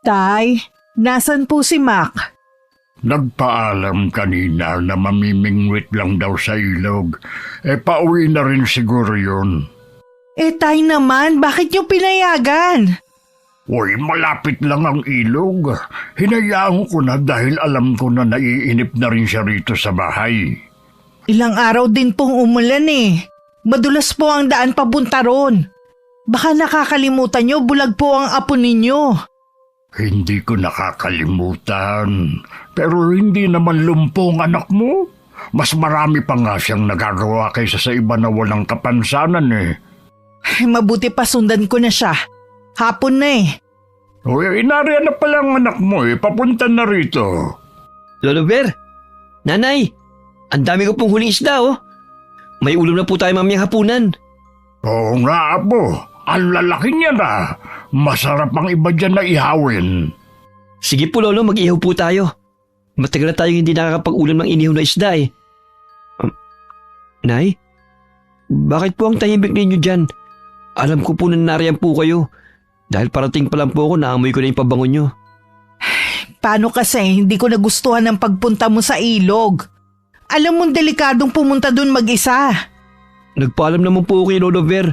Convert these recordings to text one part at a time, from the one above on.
Tay, nasan po si Mac? Nagpaalam kanina na mamimingwit lang daw sa ilog. Pauwi na rin siguro yun. Tay naman, bakit niyo pinayagan? Uy, malapit lang ang ilog. Hinayaan ko na dahil alam ko na naiinip na rin siya rito sa bahay. Ilang araw din pong umulan eh. Madulas po ang daan papunta ron. Baka nakakalimutan niyo, bulag po ang apo ninyo. Hindi ko nakakalimutan. Pero hindi naman lumpong anak mo. Mas marami pa nga siyang nagagawa kaysa sa iba na walang kapansanan eh. Mabuti pa sundan ko na siya. Hapon na eh. Uy, inariyan na pala ang anak mo eh. Papunta na rito. Lolo Ver, Nanay, ang dami ko pong huling isda oh. May ulam na po tayo mamayang hapunan. Oo nga, apo. Ang lalaki niya na. Masarap ang iba dyan na ihawin. Sige po Lolo, mag-ihaw po tayo. Matagal na tayong hindi nakakapag-ulam ng inihaw na isda eh. Nay, bakit po ang tahimik ninyo dyan? Alam ko po na nariyan po kayo. Dahil parating pa lang po ako, naamoy ko na yung pabango nyo. Paano kasi hindi ko nagustuhan ang pagpunta mo sa ilog? Alam mong delikadong pumunta dun mag-isa. Nagpaalam naman po ako kay Lolo Ver.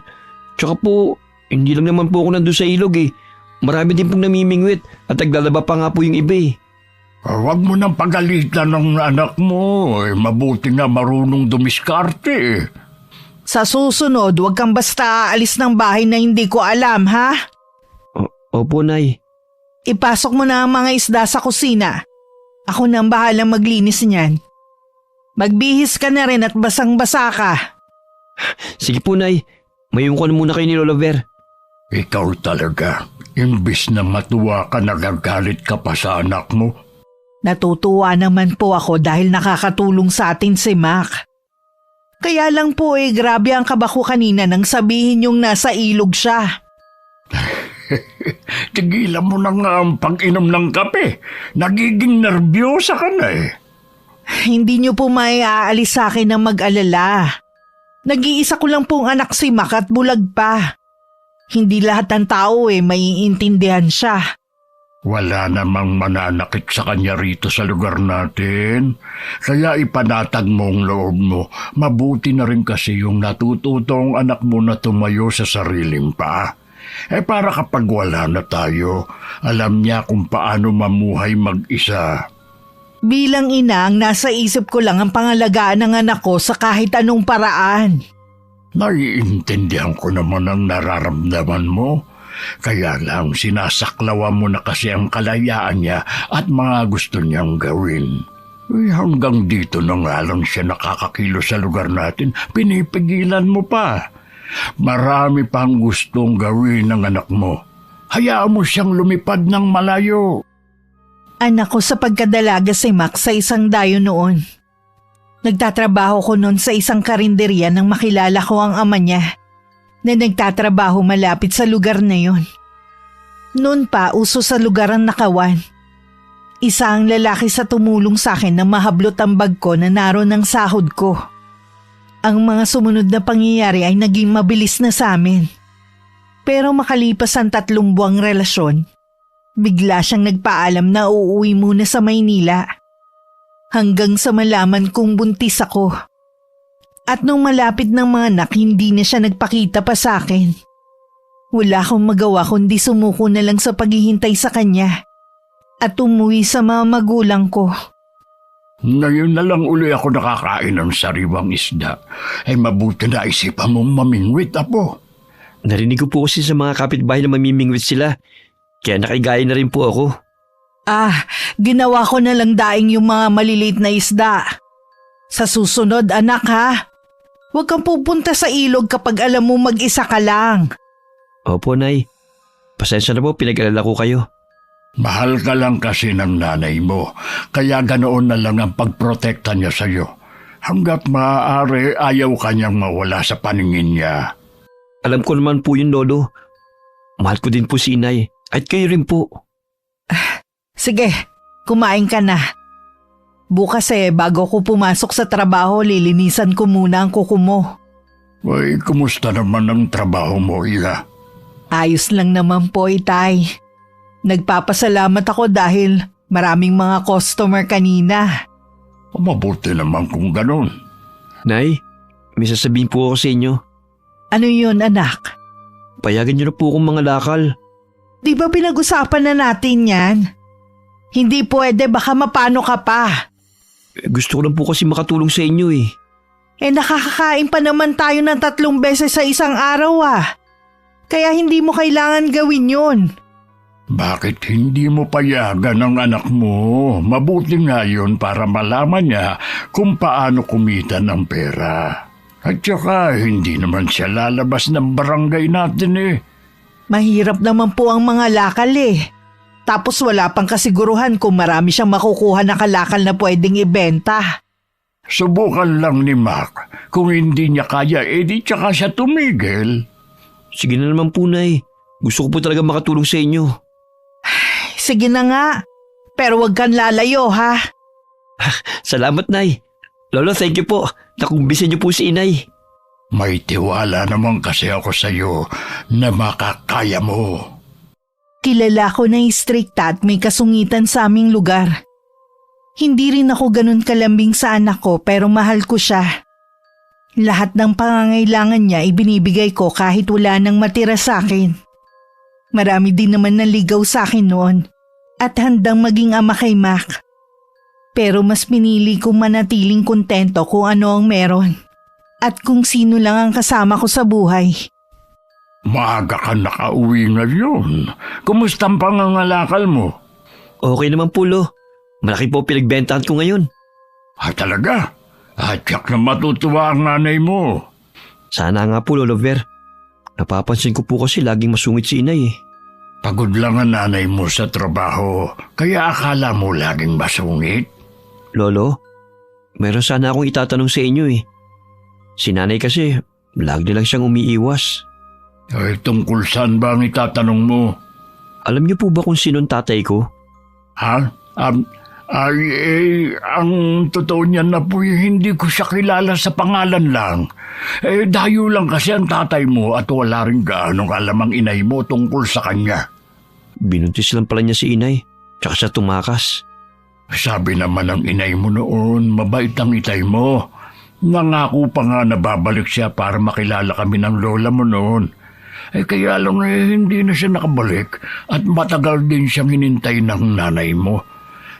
Tsaka po, hindi lang naman po ako nandun sa ilog eh. Marami din pong namimingwit at naglalaba pa nga po yung iba eh. Huwag mo nang pagalitan ng anak mo. Mabuti nga marunong dumiskarte eh. Sa susunod, huwag kang basta aalis ng bahay na hindi ko alam, ha? Opo, Nay. Ipasok mo na ang mga isda sa kusina. Ako na ang bahalang maglinis niyan. Magbihis ka na rin at basang-basa ka. Sige po, Nay. Mayroon ko na muna kayo ni Lolo Ver. Ikaw talaga. Imbis na matuwa ka, nagagalit ka pa sa anak mo. Natutuwa naman po ako dahil nakakatulong sa atin si Mac. Kaya lang po grabe ang kaba ko kanina nang sabihin yung nasa ilog siya. Tigilan mo na nga ang pag-inom ng kape. Nagiging nervyosa ka na eh. Hindi niyo po maiaalis sa akin ng mag-alala. Nag-iisa ko lang pong anak si Mac at bulag pa. Hindi lahat ng tao maiintindihan siya. Wala namang mananakit sa kanya rito sa lugar natin. Kaya ipanatag mo ang loob mo. Mabuti na rin kasi yung natututong anak mo na tumayo sa sariling paa. Para kapag wala na tayo, alam niya kung paano mamuhay mag-isa. Bilang ina, ang nasa isip ko lang ang pangalagaan ng anak ko sa kahit anong paraan. Naiintindihan ko naman ang nararamdaman mo. Kaya lang sinasaklawan mo na kasi ang kalayaan niya at mga gusto niyang gawin. Hanggang dito na nga lang siya nakakakilo sa lugar natin, pinipigilan mo pa. Marami pang gustong gawin ng anak mo. Hayaan mo siyang lumipad ng malayo. Anak ko sa pagkadalaga si Mac sa isang dayo noon. Nagtatrabaho ko noon sa isang karinderya nang makilala ko ang ama niya na nagtatrabaho malapit sa lugar na yon. Noon pa uso sa lugar ang nakawan. Isa ang lalaki sa tumulong sa akin na mahablot ang bag ko na naroon ang sahod ko. Ang mga sumunod na pangyayari ay naging mabilis na sa amin. Pero makalipas ang 3 buwang relasyon, bigla siyang nagpaalam na uuwi muna sa Maynila. Hanggang sa malaman kong buntis ako. At nung malapit ng mga anak, hindi na siya nagpakita pa sa akin. Wala akong magawa kundi sumuko na lang sa paghihintay sa kanya at umuwi sa mga magulang ko. Ngayon na lang uli ako nakakain ng sariwang isda. Mabuti na isipan mong mamingwit, apo. Narinig ko po kasi sa mga kapitbahay na mamimingwit sila. Kaya nakigaya na rin po ako. Ginawa ko na lang daing yung mga maliliit na isda. Sa susunod, anak ha. Huwag kang pupunta sa ilog kapag alam mo mag-isa ka lang. Opo, Nay. Pasensya na po, pinag-alala ko kayo. Mahal ka lang kasi ng nanay mo, kaya ganoon na lang ang pagprotekta niya sa iyo. Hanggat maaari, ayaw kanyang mawala sa paningin niya. Alam ko naman po yun, Lolo. Mahal ko din po si Inay, at kayo rin po. Sige, kumain ka na. Bukas bago ko pumasok sa trabaho, lilinisan ko muna ang kuko mo. Kumusta naman ang trabaho mo, Ila? Ayos lang naman po, Itay. Nagpapasalamat ako dahil maraming mga customer kanina. Mabuti naman kung ganun. Nay, may sasabihin po ako sa inyo. Ano yun, anak? Payagan niyo na po akong mga lakal. Di ba pinag-usapan na natin yan? Hindi pwede, baka mapano ka pa. Gusto ko lang po kasi makatulong sa inyo eh. Nakakakain pa naman tayo ng 3 beses sa isang araw Kaya hindi mo kailangan gawin yun. Bakit hindi mo payagan ang anak mo? Mabuti nga yun para malaman niya kung paano kumita ng pera. At saka hindi naman siya lalabas ng barangay natin eh. Mahirap naman po ang mga lakal Tapos wala pang kasiguruhan kung marami siyang makukuha na kalakal na pwedeng ibenta. Subukan lang ni Mac. Kung hindi niya kaya, di tsaka siya tumigil. Sige na naman po, Nay. Gusto ko po talaga makatulong sa inyo. Sige na nga. Pero wag kang lalayo, ha? Salamat, Nay. Lolo, thank you po. Nakumbisi niyo po si Inay. May tiwala naman kasi ako sa iyo na makakaya mo. Kilala ko na istrikta at may kasungitan sa aming lugar. Hindi rin ako ganun kalambing sa anak ko pero mahal ko siya. Lahat ng pangangailangan niya ibinibigay ko kahit wala nang matira sa akin. Marami din naman naligaw sa akin noon at handang maging ama kay Mac. Pero mas pinili kong manatiling kontento kung ano ang meron at kung sino lang ang kasama ko sa buhay. Maaga ka nakauwi ngayon. Kumusta ang pangangalakal mo? Okay naman po, Lo. Malaki po pinagbentahan ko ngayon. Talaga? Tiyak na matutuwa ang nanay mo. Sana nga po, Lolo Ver. Napapansin ko po kasi laging masungit si Inay eh. Pagod lang ang nanay mo sa trabaho, kaya akala mo laging masungit? Lolo, meron sana akong itatanong sa inyo eh. Si Nanay kasi, lagi lang siyang umiiwas. Tungkol saan ba ang itatanong mo? Alam niyo po ba kung sinong tatay ko? Ha? Ang totoo niyan na po, hindi ko siya kilala sa pangalan lang. Dayo lang kasi ang tatay mo at wala rin gaanong alam ang inay mo tungkol sa kanya. Binuntis lang pala niya si Inay, tsaka siya tumakas. Sabi naman ng inay mo noon, mabait ang itay mo. Nangako pa nga na babalik siya para makilala kami ng lola mo noon. Kaya lang hindi na siya nakabalik at matagal din siyang hinintay ng nanay mo.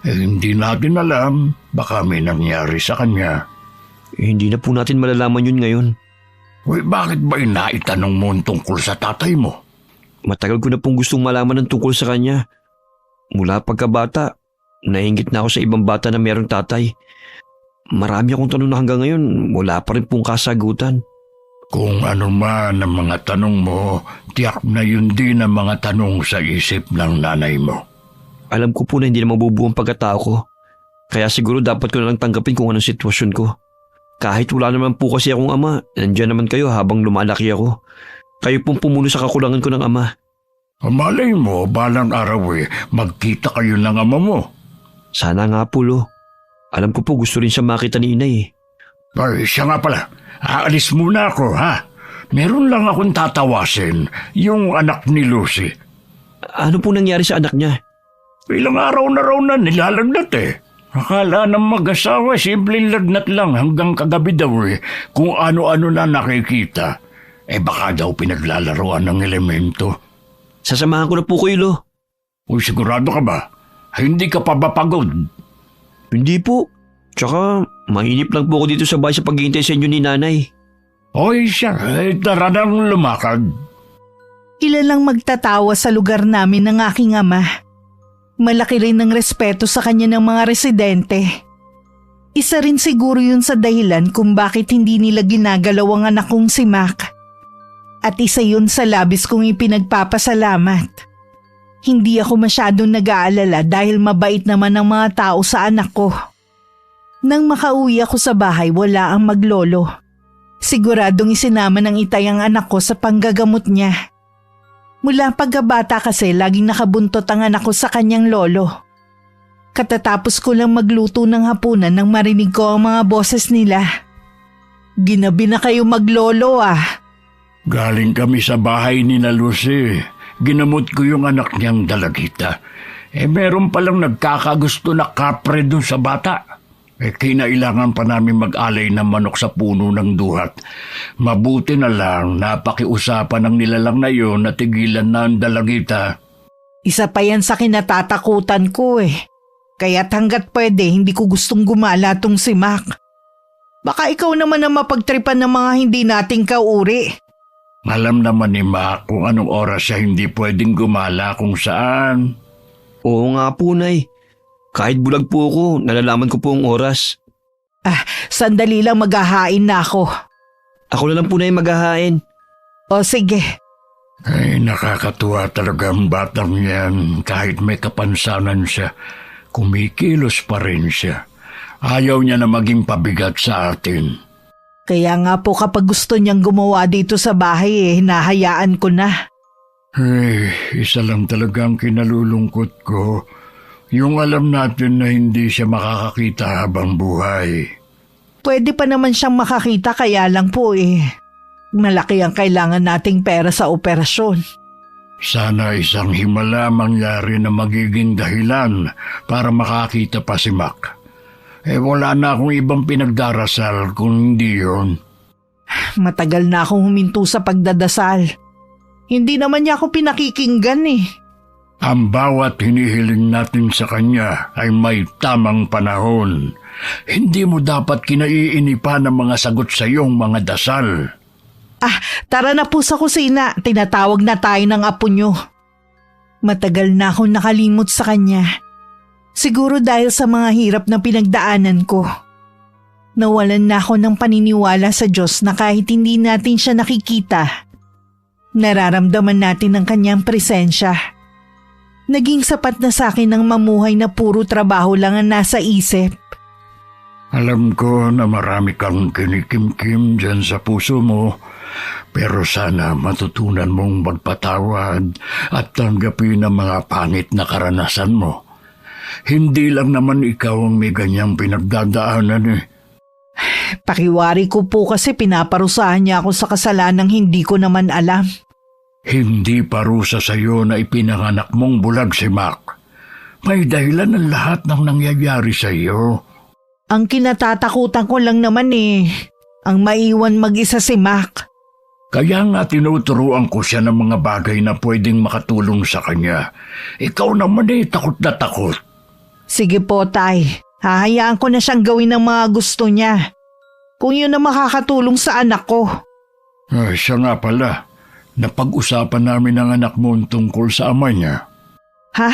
Hindi natin alam, baka may nangyari sa kanya. Hindi na po natin malalaman yun ngayon. Bakit ba inaitanong mo tungkol sa tatay mo? Matagal ko na pong gustong malaman ng tungkol sa kanya. Mula pagkabata, nainggit na ako sa ibang bata na mayroong tatay. Marami akong tanong na hanggang ngayon, wala pa rin pong kasagutan. Kung ano man ang mga tanong mo, tiyak na yun din ang mga tanong sa isip ng nanay mo. Alam ko po na hindi na mabubuo ang pagkatao ko. Kaya siguro dapat ko na lang tanggapin kung anong sitwasyon ko. Kahit wala naman po kasi akong ama, nandiyan naman kayo habang lumalaki ako. Kayo pong pumuno sa kakulangan ko ng ama. Malay mo, balang araw magkita kayo ng ama mo. Sana nga po, Lo. Alam ko po gusto rin siya makita ni Inay Siya nga pala. Aalis muna ako, ha? Meron lang akong tatawasin, yung anak ni Lucy. Ano po nangyari sa anak niya? Ilang araw na raw na nilalagnat Akala ng mag-asawa, simpleng lagnat lang hanggang kagabi daw kung ano-ano na nakikita. Baka daw pinaglalaroan ng elemento. Sasamahan ko na po kayo, Lo. Sigurado ka ba? Hindi ka pa ba pagod? Hindi po. Tsaka, mainip lang po ako dito sa bahay sa paghihintay sa inyo ni Nanay. Siya. Tara nang lumakad. Kilalang magtatawa sa lugar namin ng aking ama. Malaki rin ang respeto sa kanya ng mga residente. Isa rin siguro yun sa dahilan kung bakit hindi nila ginagalaw ang anak kong si Mac. At isa yun sa labis kong ipinagpapasalamat. Hindi ako masyadong nag-aalala dahil mabait naman ang mga tao sa anak ko. Nang makauwi ako sa bahay, wala ang maglolo. Siguradong isinama ng itay ang anak ko sa panggagamot niya. Mula pagkabata kasi laging nakabuntot ang anak ko sa kanyang lolo. Katatapos ko lang magluto ng hapunan nang marinig ko ang mga boses nila. Ginabi na kayo maglolo Galing kami sa bahay ni na Lucy. Ginamot ko yung anak niyang dalagita. Meron palang nagkakagusto na kapre dun sa bata. Kinailangan pa namin mag-alay ng manok sa puno ng duhat. Mabuti na lang napakiusapan ng nilalang na yun na tigilan na ang dalagita. Isa pa yan sa kinatatakutan ko Kaya't hanggat pwede, hindi ko gustong gumala tong si Mac. Baka ikaw naman ang mapagtripan ng mga hindi nating kauri. Alam naman ni Mac kung anong oras siya hindi pwedeng gumala kung saan. Oo nga po, Nay. Kahit bulag po ako, nalalaman ko po ang oras. Sandali lang maghahain na ako. Ako na lang po na yung maghahain. O sige. Nakakatuwa talaga ang batang yan. Kahit may kapansanan siya, kumikilos pa rin siya. Ayaw niya na maging pabigat sa atin. Kaya nga po kapag gusto niyang gumawa dito sa bahay hinahayaan ko na. Isa lang talaga ang kinalulungkot ko. Yung alam natin na hindi siya makakakita habang buhay. Pwede pa naman siyang makakita kaya lang po malaki ang kailangan nating pera sa operasyon. Sana isang himala mangyari na magiging dahilan para makakita pa si Mac. Wala na akong ibang pinagdarasal kung hindi yun. Matagal na akong huminto sa pagdadasal. Hindi naman niya ako pinakikinggan Ang bawat hinihiling natin sa kanya ay may tamang panahon. Hindi mo dapat kinaiinipan ng mga sagot sa iyong mga dasal. Tara na po sa kusina. Tinatawag na tayo ng apo niyo. Matagal na akong nakalimot sa kanya. Siguro dahil sa mga hirap na pinagdaanan ko. Nawalan na ako ng paniniwala sa Diyos na kahit hindi natin siya nakikita, nararamdaman natin ang kanyang presensya. Naging sapat na sa akin ang mamuhay na puro trabaho lang ang nasa isip. Alam ko na marami kang kinikimkim dyan sa puso mo, pero sana matutunan mong magpatawad at tanggapin ang mga pangit na karanasan mo. Hindi lang naman ikaw ang may ganyang pinagdadaanan Pakiwari ko po kasi pinaparusahan niya ako sa kasalanang hindi ko naman alam. Hindi parusa sa iyo na ipinanganak mong bulag si Mac. May dahilan ang lahat ng nangyayari sa iyo. Ang kinatatakutan ko lang naman ang maiwan mag-isa si Mac. Kaya nga tinuturuan ko siya ng mga bagay na pwedeng makatulong sa kanya. Ikaw naman takot na takot. Sige po, Tay. Hahayaan ko na siyang gawin ng mga gusto niya. Kung yun na makakatulong sa anak ko. Siya nga pala. Napag-usapan namin ng anak mo tungkol sa ama niya. Ha?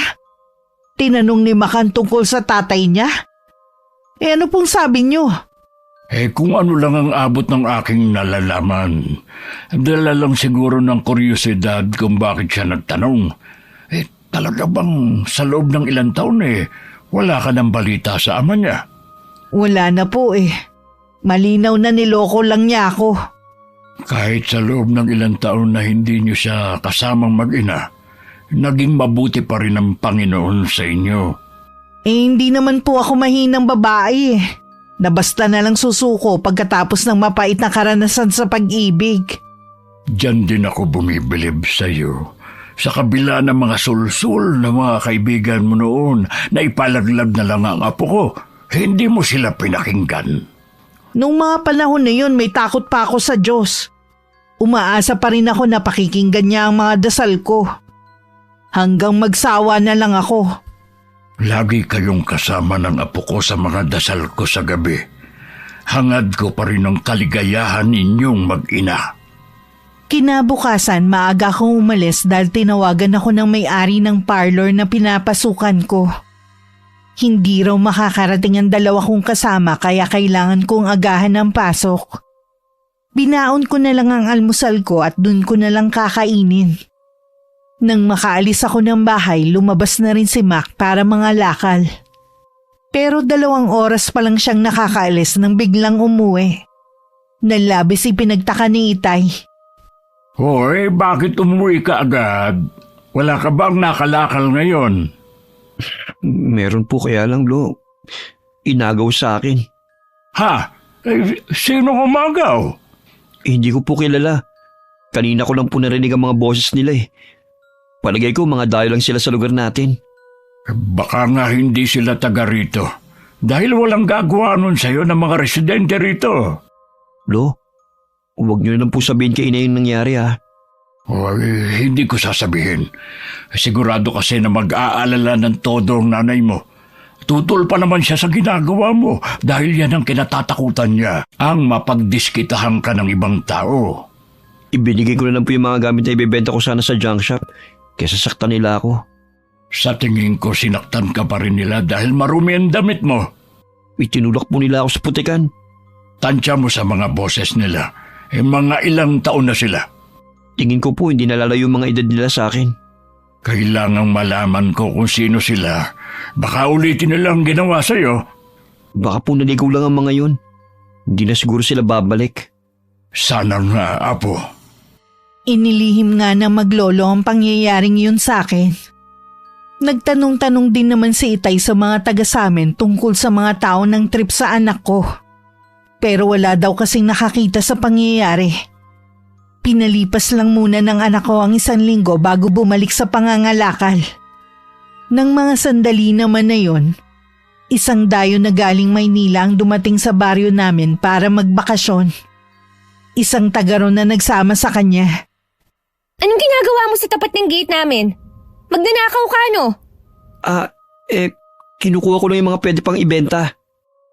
Tinanong ni Macan tungkol sa tatay niya? Ano pong sabi niyo? Kung ano lang ang abot ng aking nalalaman. Dala lang siguro ng kuryosidad kung bakit siya nagtanong. Talaga bang sa loob ng ilang taon wala ka ng balita sa ama niya? Wala na po Malinaw na niloko lang niya ako. Kahit sa loob ng ilang taon na hindi niyo siya kasamang mag-ina, naging mabuti pa rin ang Panginoon sa inyo. Hindi naman po ako mahinang babae na basta na lang susuko pagkatapos ng mapait na karanasan sa pag-ibig. Diyan din ako bumibilib sa iyo. Sa kabila ng mga sulsul na mga kaibigan mo noon na ipalaglag na lang ang apo ko, hindi mo sila pinakinggan. Nung mga panahon na yun, may takot pa ako sa Diyos. Umaasa pa rin ako na pakikinggan niya ang mga dasal ko. Hanggang magsawa na lang ako. Lagi kayong kasama ng apo ko sa mga dasal ko sa gabi. Hangad ko pa rin ang kaligayahan ninyong mag-ina. Kinabukasan, maaga akong umalis dahil tinawagan ako ng may-ari ng parlor na pinapasukan ko. Hindi raw makakarating ang dalawa kong kasama kaya kailangan kong agahan ang pasok. Binaon ko na lang ang almusal ko at dun ko na lang kakainin. Nang makaalis ako ng bahay, lumabas na rin si Mac para mga lakal. Pero 2 oras pa lang siyang nakakaalis nang biglang umuwi. Nalabis ipinagtaka ni Itay. Hoy, bakit umuwi ka agad? Wala ka bang nakalakal ngayon? Meron po kaya lang, Lo. Inagaw sa akin. Ha? Sino umagaw? Hindi ko po kilala. Kanina ko lang po narinig ang mga boses nila Palagay ko mga dayo lang sila sa lugar natin. Baka nga hindi sila taga rito. Dahil walang gagawa nun sa'yo ng mga residente rito. Lo, huwag niyo na lang po sabihin kay ina yung nangyari ha. Hindi ko sasabihin. Sigurado kasi na mag-aalala ng todo ang nanay mo. Tutol pa naman siya sa ginagawa mo dahil yan ang kinatatakutan niya, ang mapagdiskitahan ka ng ibang tao. Ibinigay ko na lang po yung mga gamit na ibebenta ko sana sa junk shop kaysa saktan nila ako. Sa tingin ko sinaktan ka pa rin nila dahil marumi ang damit mo. Itinulak po nila ako sa putikan. Tansya mo sa mga boses nila. Mga ilang taon na sila. Tingin ko po hindi nalalayo yung mga edad nila sa akin. Kailangang malaman ko kung sino sila. Baka ulitin nila ang ginawa sa'yo. Baka po naligaw lang ang mga yun. Hindi na siguro sila babalik. Sana nga, Apo. Inilihim nga na maglolo ang pangyayaring yun sa akin. Nagtanong-tanong din naman si Itay sa mga taga samin tungkol sa mga tao ng trip sa anak ko. Pero wala daw kasing nakakita sa pangyayari. Pinalipas lang muna ng anak ko ang 1 linggo bago bumalik sa pangangalakal. Nang mga sandali naman na yon, isang dayo na galing Maynila ang dumating sa baryo namin para magbakasyon. Isang taga ron na nagsama sa kanya. Anong ginagawa mo sa tapat ng gate namin? Magnanakaw ka, no? Kinukuha ko lang yung mga pwede pang ibenta.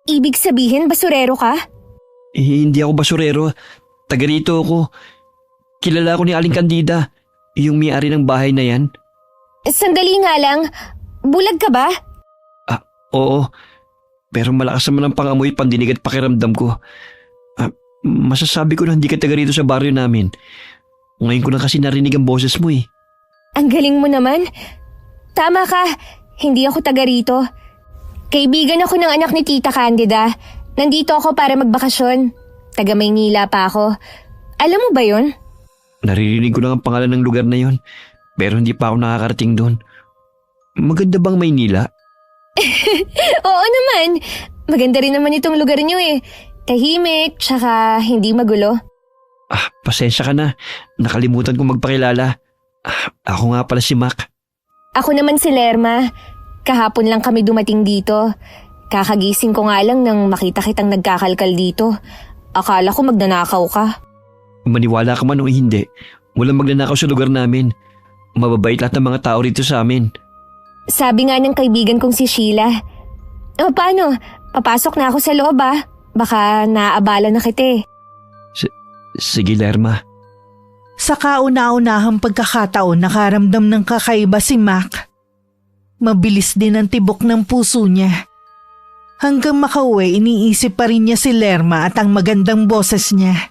Ibig sabihin, basurero ka? Hindi ako basurero. Taga rito ako. Kilala ko ni Aling Candida, yung may-ari ng bahay na yan. Sandali nga lang, bulag ka ba? Oo. Pero malakas naman ang pangamoy, pandinig at pakiramdam ko. Masasabi ko na hindi ka taga rito sa baryo namin. Ngayon ko na kasi narinig ang boses mo eh. Ang galing mo naman. Tama ka, hindi ako taga rito. Kaibigan ako ng anak ni Tita Candida. Nandito ako para magbakasyon. Taga Maynila pa ako. Alam mo ba yon? Naririnig ko lang ang pangalan ng lugar na yon, pero hindi pa ako nakakarating doon. Maganda bang Maynila? Oo naman. Maganda rin naman itong lugar niyo eh. Tahimik, tsaka hindi magulo. Pasensya ka na. Nakalimutan kong magpakilala. Ako nga pala si Mac. Ako naman si Lerma. Kahapon lang kami dumating dito. Kakagising ko nga lang nang makita kitang nagkakalkal dito. Akala ko magnanakaw ka. Maniwala ka man o hindi, walang magnanakaw sa lugar namin. Mababait lahat ng mga tao rito sa amin. Sabi nga ng kaibigan kong si Sheila. Paano? Papasok na ako sa loob Baka naaabala na kita eh. Sige, Lerma. Sa kauna-unahang pagkakataon nakaramdam ng kakaiba si Mac. Mabilis din ang tibok ng puso niya. Hanggang makauwi, iniisip pa rin niya si Lerma at ang magandang boses niya.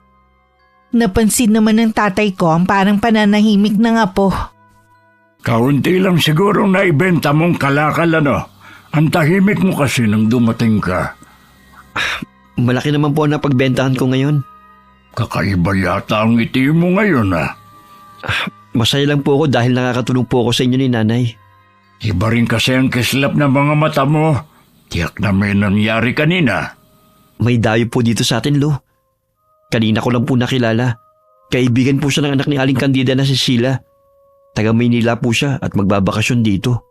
Napansin naman ng tatay ko ang parang pananahimik ng apo. Kaunti lang siguro na ibenta mong kalakal Ang tahimik mo kasi nang dumating ka. Malaki naman po ang napagbentahan ko ngayon. Kakaiba yata ang ngiti mo ngayon Masaya lang po ako dahil nakakatulong po ako sa inyo ni nanay. Iba rin kasi ang kislap ng mga mata mo. Tiyak na may nangyari kanina. May dayo po dito sa atin, Lo. Kanina ko lang po nakilala. Kaibigan po siya ng anak ni Aling Candida na si Sheila. Taga Maynila po siya at magbabakasyon dito.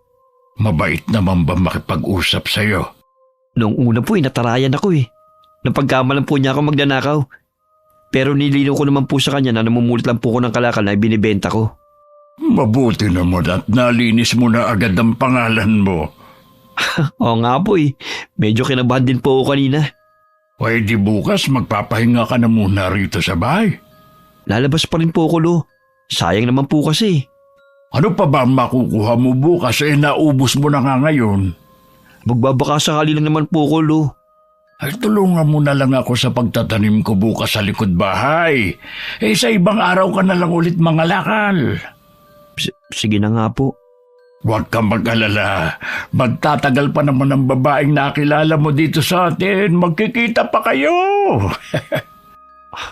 Mabait naman ba makipag-usap sa'yo? Noong una po natarayan ako eh. Napagkamalan po niya ako magnanakaw. Pero nilinaw ko naman po sa kanya na namumulit lang po ko ng kalakal na ibinibenta ko. Mabuti naman at nalinis mo na agad ang pangalan mo. Oo nga po eh. Medyo kinabahan din po ako kanina. Di bukas magpapahinga ka na muna rito sa bahay. Lalabas pa rin po ako, Lo. Sayang naman po kasi. Ano pa ba ang makukuha mo bukas naubos mo na nga ngayon? Magbabaka sakali lang naman po ako, Lo. Tulungan mo na lang ako sa pagtatanim ko bukas sa likod bahay. Sa ibang araw ka na lang ulit mangalakal. Sige na nga po. Huwag kang mag-alala. Magtatagal pa naman ang babaeng nakilala mo dito sa atin. Magkikita pa kayo.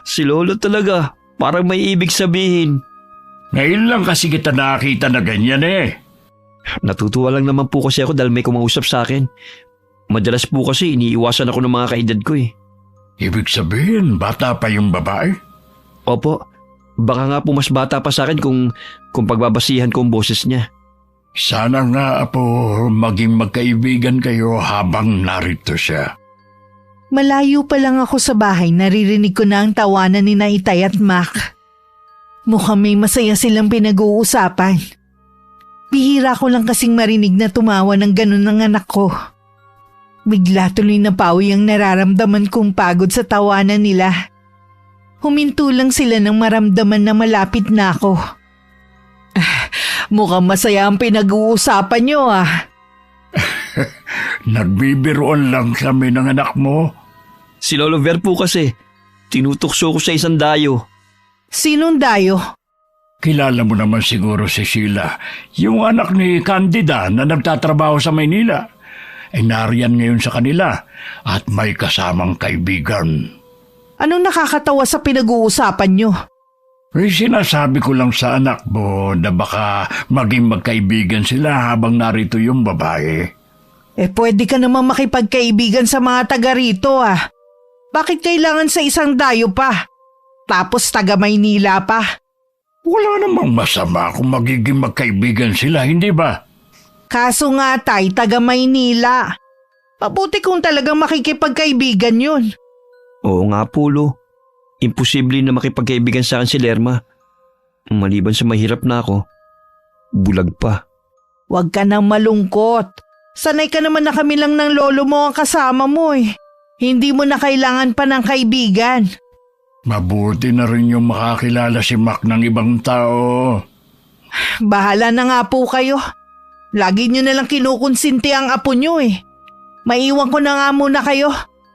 Si Lolo talaga. Parang may ibig sabihin. Ngayon lang kasi kita nakita na ganyan Natutuwa lang naman po kasi ako dahil may kumausap sa akin. Madalas po kasi iniiwasan ako ng mga kaedad ko eh. Ibig sabihin, bata pa yung babae? Opo. Baka nga po mas bata pa sa akin kung pagbabasihan ko ang boses niya. Sana nga, Apo, maging magkaibigan kayo habang narito siya. Malayo pa lang ako sa bahay, naririnig ko na ang tawanan ni na Itay at Mac. Mukhang may masaya silang pinag-uusapan. Bihira ko lang kasing marinig na tumawa ng ganun ng anak ko. Bigla tuloy na pawi ang nararamdaman kong pagod sa tawanan nila. Huminto lang sila nang maramdaman na malapit na ako. Mukhang masaya ang pinag-uusapan nyo Nagbibiroan lang kami ng anak mo. Si Lolo Ver po kasi, tinutukso ko sa isang dayo. Sinong dayo? Kilala mo naman siguro si Sheila, yung anak ni Candida na nagtatrabaho sa Maynila. Ay nariyan ngayon sa kanila at may kasamang kaibigan. Anong nakakatawa sa pinag-uusapan nyo? Sinasabi ko lang sa anak mo na baka maging magkaibigan sila habang narito yung babae. Pwede ka naman makipagkaibigan sa mga taga rito Bakit kailangan sa isang dayo pa? Tapos taga Maynila pa? Wala namang masama kung magiging magkaibigan sila, hindi ba? Kaso nga tay, taga Maynila. Mabuti kung talagang makikipagkaibigan yun. Oo nga po, Lo. Imposible na makipagkaibigan sa akin si Lerma. Maliban sa mahirap na ako, bulag pa. Huwag ka nang malungkot. Sanay ka naman na kami lang ng lolo mo ang kasama mo Hindi mo na kailangan pa ng kaibigan. Mabuti na rin yung makakilala si Mac ng ibang tao. Bahala na nga po kayo. Lagi nyo nalang kinukonsinti ang apo nyo Maiwan ko na nga muna kayo.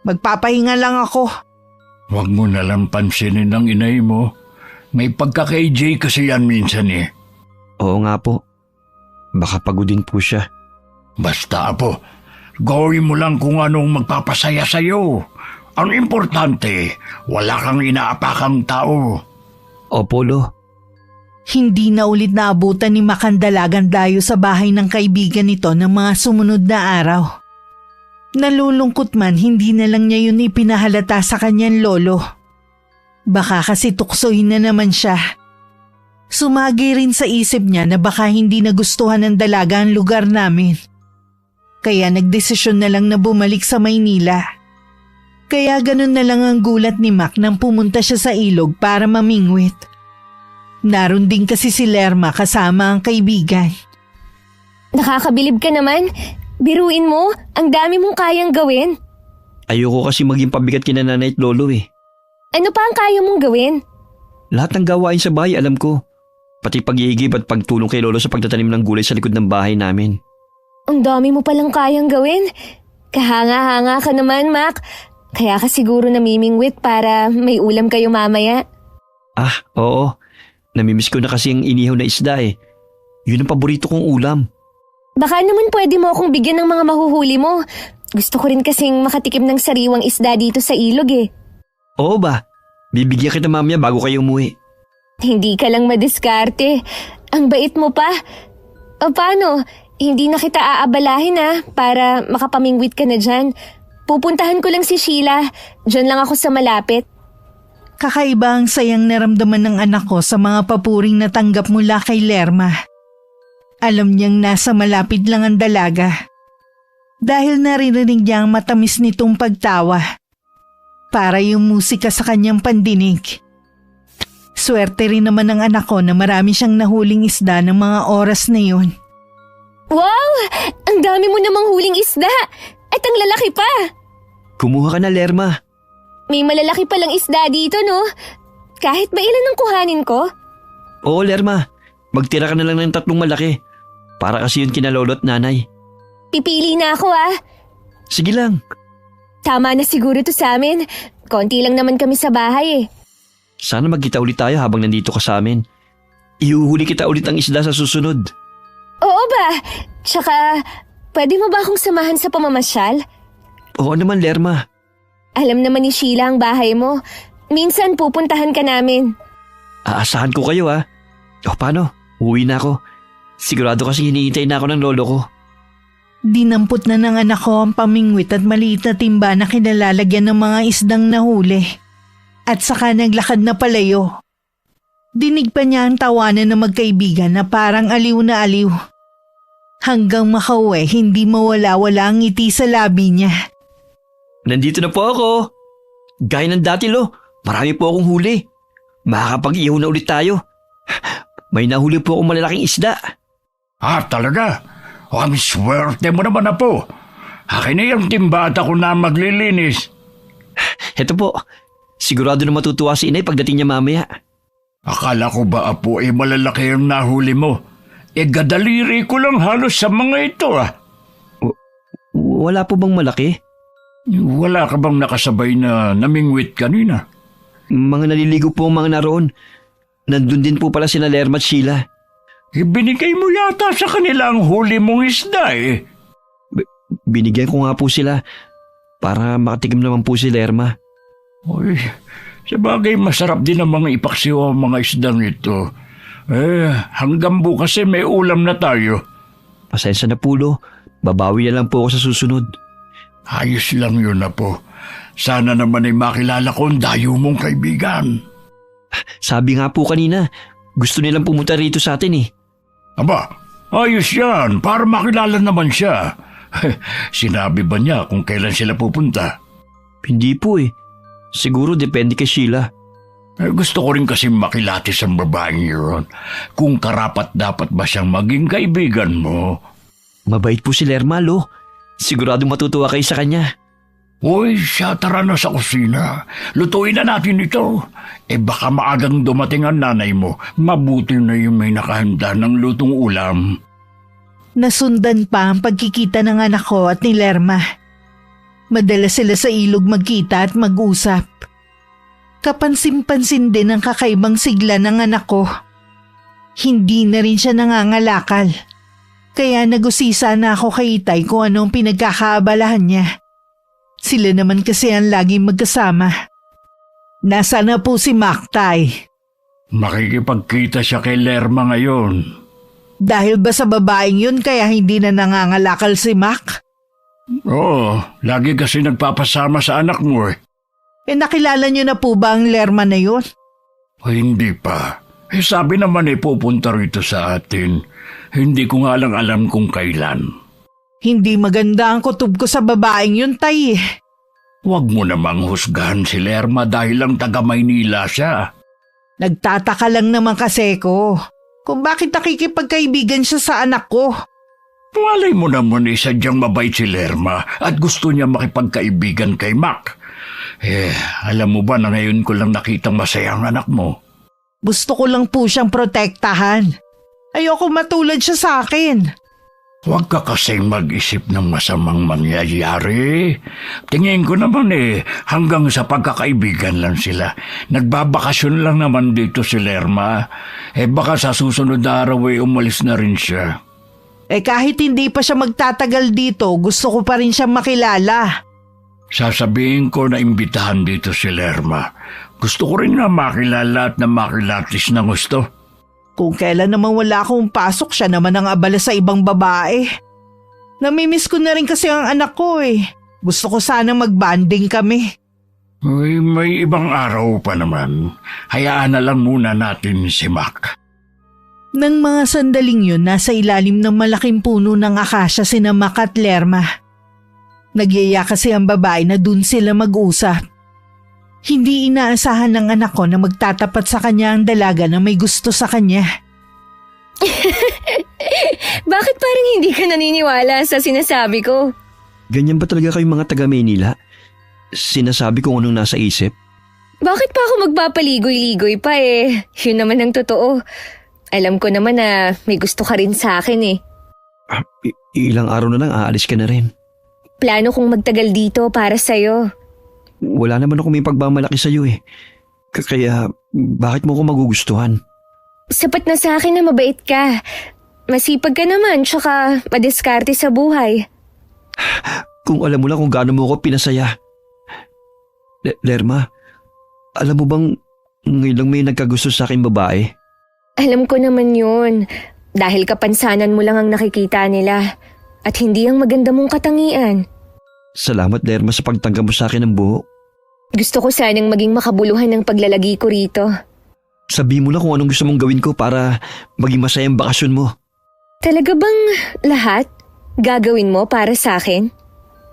Magpapahinga lang ako. Huwag mo nalang pansinin ang inay mo. May pagka-KJ kasi yan minsan Oo nga po. Baka pagodin po siya. Basta Apo, gawin mo lang kung anong magpapasaya sa'yo. Ang importante, wala kang inaapakang tao. Opo, Lo. Hindi na ulit naabutan ni Makandalagan dayo sa bahay ng kaibigan nito ng mga sumunod na araw. Nalulungkot man, hindi na lang niya yun ipinahalata sa kanyang lolo. Baka kasi tuksohin na naman siya. Sumagi rin sa isip niya na baka hindi nagustuhan ng dalaga ang lugar namin. Kaya nagdesisyon na lang na bumalik sa Maynila. Kaya ganun na lang ang gulat ni Mac nang pumunta siya sa ilog para mamingwit. Naroon din kasi si Lerma kasama ang kaibigan. Nakakabilib ka naman. Biruin mo, ang dami mong kayang gawin. Ayoko kasi maging pabigat kina nanay at lolo Ano pa ang kaya mong gawin? Lahat ng gawain sa bahay alam ko. Pati pag-iigib at pagtulong kay lolo sa pagtatanim ng gulay sa likod ng bahay namin. Ang dami mo palang kayang gawin. Kahanga-hanga ka naman, Mac. Kaya ka siguro namimingwit para may ulam kayo mamaya. Oo. Namimiss ko na kasi ang inihaw na isda Yun ang paborito kong ulam. Baka naman pwede mo akong bigyan ng mga mahuhuli mo. Gusto ko rin kasing makatikim ng sariwang isda dito sa ilog Oo ba? Bibigyan kita mamaya bago kayo umuwi. Hindi ka lang madiskarte. Ang bait mo pa. O paano? Hindi na kita aabalahin para makapamingwit ka na dyan. Pupuntahan ko lang si Sheila. Diyan lang ako sa malapit. Kakaiba ang sayang naramdaman ng anak ko sa mga papuring natanggap mula kay Lerma. Alam niyang nasa malapit lang ang dalaga. Dahil naririnig niya ang matamis nitong pagtawa. Para yung musika sa kanyang pandinig. Swerte rin naman ng anak ko na marami siyang nahuling isda ng mga oras na yun. Wow! Ang dami mo namang huling isda! At ang lalaki pa! Kumuha ka na, Lerma. May malalaki palang isda dito, no? Kahit ba ilan ang kuhanin ko? Oo, Lerma. Magtira ka na lang ng 3 malaki. Para kasi yun kina lolo at nanay. Pipili na ako Sige lang. Tama na siguro to sa amin. Konti lang naman kami sa bahay Sana magkita ulit tayo habang nandito ka sa amin. Ihuhuli kita ulit ang isda sa susunod. Oo ba? Tsaka, pwede mo ba akong samahan sa pamamasyal? Oo naman, Lerma. Alam naman ni Sheila ang bahay mo. Minsan pupuntahan ka namin. Aasahan ko kayo O paano? Uwi na ako. Sigurado kasi hinihintay na ako ng lolo ko. Dinampot na ng anak ko ang pamingwit at maliit na timba na kinalalagyan ng mga isdang nahuli. At saka naglakad na palayo. Dinig pa niya ang tawanan ng magkaibigan na parang aliw na aliw. Hanggang makauwi, hindi mawala-wala ang ngiti sa labi niya. Nandito na po ako. Gaya ng dati, Lo. Marami po akong huli. Makakapag-ihaw na ulit tayo. May nahuli po akong malalaking isda. Talaga? Ang swerte mo naman na po. Akin na yung timba at ako na maglilinis. Heto po. Sigurado na matutuwa si inay pagdating niya mamaya. Akala ko ba, Apo, malalaki ang nahuli mo? Gadaliri ko lang halos sa mga ito, Wala po bang malaki? Wala ka bang nakasabay na namingwit kanina? Mga naliligo po ang mga naroon. Nandun din po pala sina Lerma at Sheila. Binigay mo yata sa kanila ang huli mong isda Binigyan ko nga po sila para makatikim naman po si Lerma. Uy, sabagay masarap din ang mga ipaksiw ang mga isdang ito. Hanggang bukas may ulam na tayo. Pasensya na po, Lo. Babawi na lang po ako sa susunod. Ayos lang yun, Apo. Sana naman ay makilala ko ang dayo mong kaibigan. Sabi nga po kanina, gusto nilang pumunta rito sa atin Aba, ayos yan. Para makilala naman siya. Sinabi ba niya kung kailan sila pupunta? Hindi po Siguro depende kay Sheila. Gusto ko rin kasi makilatis ang babaeng yun. Kung karapat-dapat ba siyang maging kaibigan mo? Mabait po si Lerma, Lo. Sigurado matutuwa kayo sa kanya. Uy, siya, tara na sa kusina. Lutuin na natin ito. Baka maagang dumating ang nanay mo. Mabuti na yung may nakahanda ng lutong ulam. Nasundan pa ang pagkikita ng anak ko at ni Lerma. Madalas sila sa ilog magkita at mag-usap. Kapansin-pansin din ang kakaibang sigla ng anak ko. Hindi na rin siya nangangalakal. Kaya nag-usisa na ako kay Itay kung anong pinagkakaabalahan niya. Sila naman kasi ang laging magkasama. Nasaan na po si Mac, Tay? Makikipagkita siya kay Lerma ngayon. Dahil ba sa babaeng yun kaya hindi na nangangalakal si Mac? Oo, lagi kasi nagpapasama sa anak mo Nakilala niyo na po ba ang Lerma na yun? Hindi pa. Sabi naman pupunta rito sa atin. Hindi ko nga lang alam kung kailan. Hindi maganda ang kutob ko sa babaeng yun, Tay. Huwag mo namang husgahan si Lerma dahil lang taga Maynila siya. Nagtataka lang naman kasi ko kung bakit nakikipagkaibigan siya sa anak ko. Malay mo naman sadyang mabait si Lerma at gusto niya makipagkaibigan kay Mac. Alam mo ba na ngayon ko lang nakitang masaya ang anak mo? Gusto ko lang po siyang protektahan. Ayoko matulad siya sa akin. Huwag ka kasing mag-isip ng masamang mangyayari. Tingin ko naman hanggang sa pagkakaibigan lang sila. Nagbabakasyon lang naman dito si Lerma. Baka sa susunod na araw umalis na rin siya. Kahit hindi pa siya magtatagal dito, gusto ko pa rin siyang makilala. Sasabihin ko na imbitahan dito si Lerma. Gusto ko rin na makilala at na makilatis na gusto. Kung kailan naman wala akong pasok, siya naman ang abala sa ibang babae. Namimiss ko na rin kasi ang anak ko Gusto ko sana mag-banding kami. May ibang araw pa naman. Hayaan na lang muna natin si Mac. Nang mga sandaling yun, nasa ilalim ng malaking puno ng akasya sina Mac at Lerma. Nagyaya kasi ang babae na dun sila mag-usap. Hindi inaasahan ng anak ko na magtatapat sa kanya ang dalaga na may gusto sa kanya. Bakit parang hindi ka naniniwala sa sinasabi ko? Ganyan ba talaga kayong mga taga-Maynila? Sinasabi kung anong nasa isip? Bakit pa ako magpapaligoy-ligoy pa Yun naman ang totoo. Alam ko naman na may gusto ka rin sa akin Ilang araw na lang aalis ka na rin. Plano kong magtagal dito para sa'yo. Wala naman ako may pagmamalaki sa'yo Kaya bakit mo ako magugustuhan? Sapat na sa akin na mabait ka. Masipag ka naman tsaka madiskarte sa buhay. Kung alam mo lang kung gaano mo ako pinasaya. Lerma, alam mo bang ngayon lang may nagkagusto sa akin babae? Alam ko naman yun. Dahil kapansanan mo lang ang nakikita nila. At hindi ang maganda mong katangian. Salamat, Lerma, sa pagtanggap mo sa akin ng buo. Gusto ko sanang maging makabuluhan ng paglalagi ko rito. Sabihin mo lang kung anong gusto mong gawin ko para maging masayang bakasyon mo. Talaga bang lahat gagawin mo para sa akin?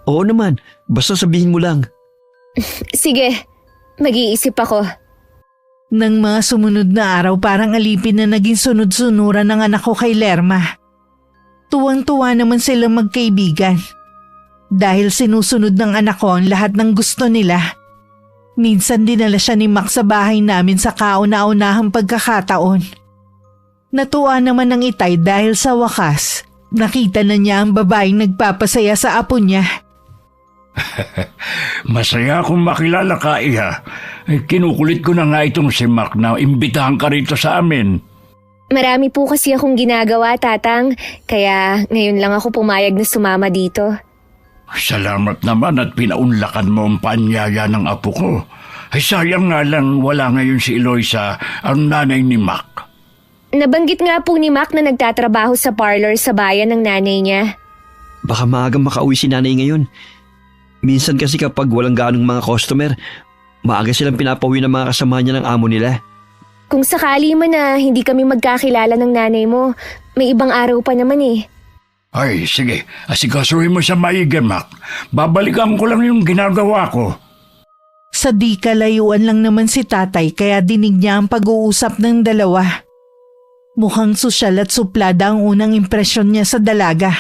Oo naman, basta sabihin mo lang. Sige, mag-iisip ako. Nang mga sumunod na araw parang alipin na naging sunod-sunuran ng anak ko kay Lerma. Tuwang-tuwa naman silang magkaibigan. Dahil sinusunod ng anak ko ang lahat ng gusto nila. Minsan dinala siya ni Mac sa bahay namin sa kauna-unahang pagkakataon. Natuwa naman ng itay dahil sa wakas, nakita na niya ang babaeng nagpapasaya sa apo niya. Masaya akong makilala ka, Iha. Kinukulit ko na nga itong si Mac na imbitahan ka rito sa amin. Marami po kasi akong ginagawa, Tatang, kaya ngayon lang ako pumayag na sumama dito. Salamat naman at pinaunlakan mo ang paanyaya ng apo ko. Ay sayang nga lang wala ngayon si Eloisa, ang nanay ni Mac. Nabanggit nga po ni Mac na nagtatrabaho sa parlor sa bayan ng nanay niya. Baka maagang makauwi si nanay ngayon. Minsan kasi kapag walang gaanong mga customer, maaga silang pinapauwi ng mga kasama niya ng amo nila. Kung sakali man na hindi kami magkakilala ng nanay mo, may ibang araw pa naman eh. Ay, sige. Asikasuhin mo sa maigi, Mac. Babalikan ko lang yung ginagawa ko. Sa di kalayuan lang naman si tatay kaya dinig niya ang pag-uusap ng dalawa. Mukhang sosyal at suplada ang unang impresyon niya sa dalaga.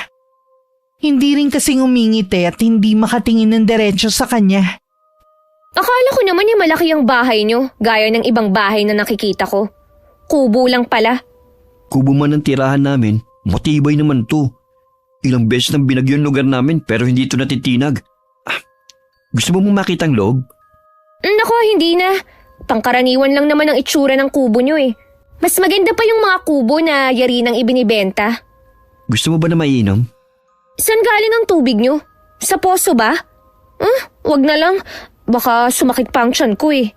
Hindi rin kasing umingiti at hindi makatingin ng diretsyo sa kanya. Akala ko naman yung malaki ang bahay niyo, gaya ng ibang bahay na nakikita ko. Kubo lang pala. Kubo man ang tirahan namin, matibay naman to. Ilang beses nang binagyo yung lugar namin pero hindi ito natitinag. Gusto mo mong makita ang loob? Nako, hindi na. Pangkaraniwan lang naman ang itsura ng kubo niyo eh. Mas maganda pa yung mga kubo na yari ng ibinibenta. Gusto mo ba na maiinom? Saan galing ang tubig niyo? Sa poso ba? Wag na lang. Baka sumakit pa ang tiyan ko eh.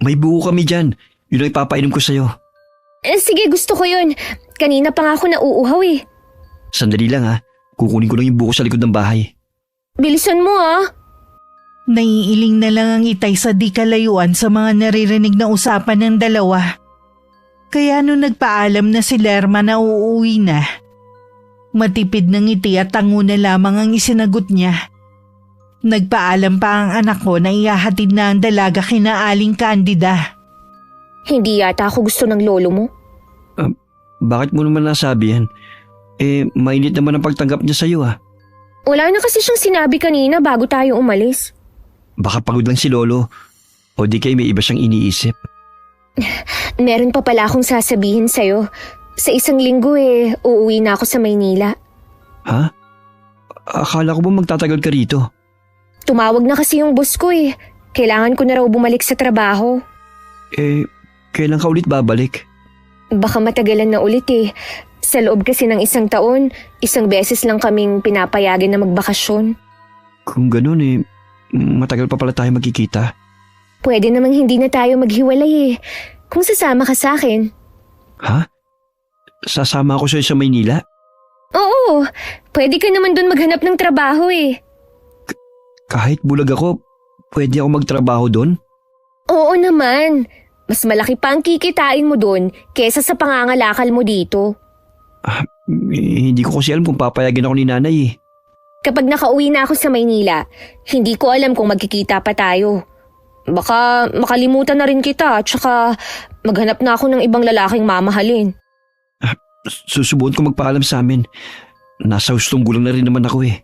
May buko kami dyan. Yun ang ipapainom ko sa'yo. Sige, gusto ko yun. Kanina pa nga ako nauuhaw eh. Sandali lang ha. Kukunin ko lang yung buko sa likod ng bahay. Bilisan mo ah. Naiiling na lang ang itay sa di kalayuan sa mga naririnig na usapan ng dalawa. Kaya nung nagpaalam na si Lerma na uuwi na, matipid ng ngiti at tango na lamang ang isinagot niya. Nagpaalam pa ang anak ko na ihahatid na ang dalaga kina Aling Candida. Hindi yata ako gusto ng lolo mo. Bakit mo naman nasabi yan? Mainit naman ang pagtanggap niya sa'yo ha. Wala na kasi siyang sinabi kanina bago tayo umalis. Baka pagod lang si lolo. O di kayo may iba siyang iniisip. Meron pa pala akong sasabihin sa'yo. Sa isang linggo uuwi na ako sa Maynila. Ha? Akala ko ba magtatagal ka rito? Tumawag na kasi yung boss ko eh. Kailangan ko na raw bumalik sa trabaho. Kailan ka ulit babalik? Baka matagalan na ulit eh. Sa loob kasi ng isang taon, isang beses lang kaming pinapayagan na magbakasyon. Kung ganun matagal pa pala tayo magkikita. Pwede namang hindi na tayo maghiwalay eh. Kung sasama ka sa akin. Ha? Sasama ako sa'yo sa Maynila? Oo, pwede ka naman doon maghanap ng trabaho eh. Kahit bulag ako, pwede ako magtrabaho doon? Oo naman. Mas malaki pa ang kikitain mo doon kesa sa pangangalakal mo dito. Hindi ko kasi alam kung papayagan ako ni nanay eh. Kapag nakauwi na ako sa Maynila, hindi ko alam kung magkikita pa tayo. Baka makalimutan na rin kita at saka maghanap na ako ng ibang lalaking mamahalin. Susubukan ko magpaalam sa amin. Nasa hustong gulang na rin naman ako eh.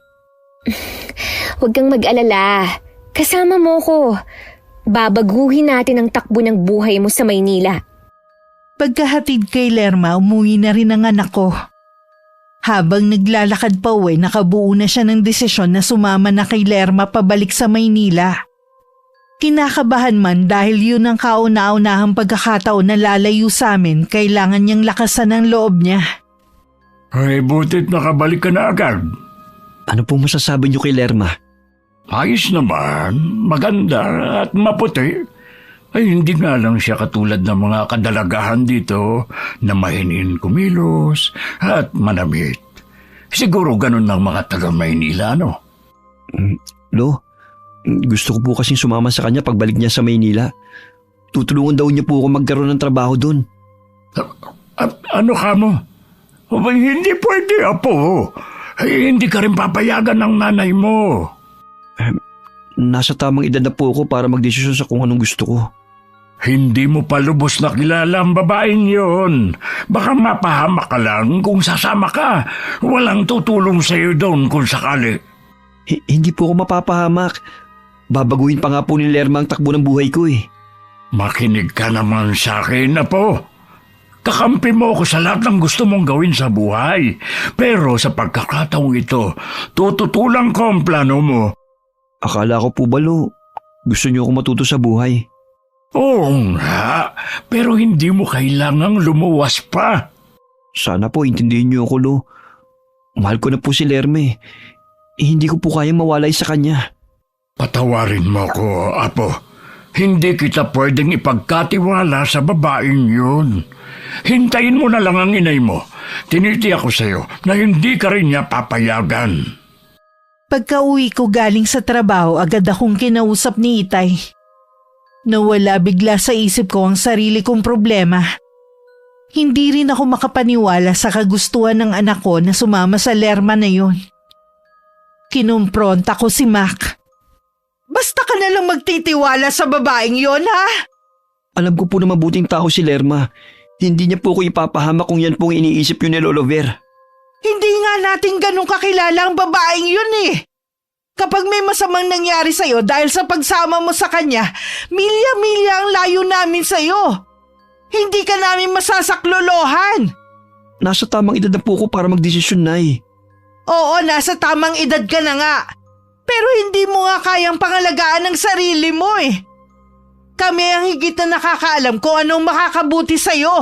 Huwag kang mag-alala. Kasama mo ko. Babaguhin natin ang takbo ng buhay mo sa Maynila. Pagkahatid kay Lerma, umuwi na rin ang anak ko. Habang naglalakad pa uwi, nakabuo na siya ng desisyon na sumama na kay Lerma pabalik sa Maynila. Kinakabahan man dahil yun ang kauna-unahang pagkakataon na lalayo sa amin, kailangan niyang lakasan ang loob niya. Ay, butit nakabalik ka na agad. Ano pong masasabi niyo kay Lerma? Ayos naman, maganda at maputi. Ay, hindi nga lang siya katulad ng mga kadalagahan dito na mahinin kumilos at manamit. Siguro ganun ng mga taga-Maynila, no? Lo, gusto ko po kasing sumama sa kanya pagbalik niya sa Maynila. Tutulungan daw niya po ako magkaroon ng trabaho doon. Ano ka mo? Abay, hindi pwede, Apo. Hindi ka rin papayagan ng nanay mo. Nasa tamang edad na po ako para magdesisyon sa kung anong gusto ko. Hindi mo pa lubos na kilala ang babaeng yon. Baka mapahamak ka lang kung sasama ka. Walang tutulong sa'yo doon kung sakali. Hindi po ako mapapahamak. Babaguhin pa nga po ni Lerma ang takbo ng buhay ko eh. Makinig ka naman sa akin, Apo. Kakampi mo ako sa lahat ng gusto mong gawin sa buhay. Pero sa pagkakataong ito, tututulang ko ang plano mo. Akala ko po balo, gusto niyo ako matuto sa buhay. Oo nga, pero hindi mo kailangang lumuwas pa. Sana po intindihin niyo ako, Lo. Mahal ko na po si Lerme. Hindi ko po kayang mawalay sa kanya. Patawarin mo ko, Apo. Hindi kita pwedeng ipagkatiwala sa babaeng yun. Hintayin mo na lang ang inay mo. Tinitiyak ko sa'yo na hindi ka rin niya papayagan. Pagka-uwi ko galing sa trabaho, agad akong kinausap ni Itay. Nawala bigla sa isip ko ang sarili kong problema. Hindi rin ako makapaniwala sa kagustuhan ng anak ko na sumama sa Lerma na yun. Kinumpronta ko si Mac. Basta ka na lang magtitiwala sa babaeng yon, ha? Alam ko po na mabuting tao si Lerma. Hindi niya po ko ipapahamak kung yan pong iniisip yun ni Lolo Ver. Hindi nga natin ganun kakilala ang babaeng yun eh. Kapag may masamang nangyari sa'yo dahil sa pagsama mo sa kanya, milya-milya ang layo namin sa'yo. Hindi ka namin masasaklolohan. Nasa tamang edad na po ko para magdesisyon, Nay. Oo, nasa tamang edad ka na nga. Pero hindi mo nga kayang pangalagaan ang sarili mo eh. Kami ang higit na nakakaalam kung anong makakabuti sa'yo.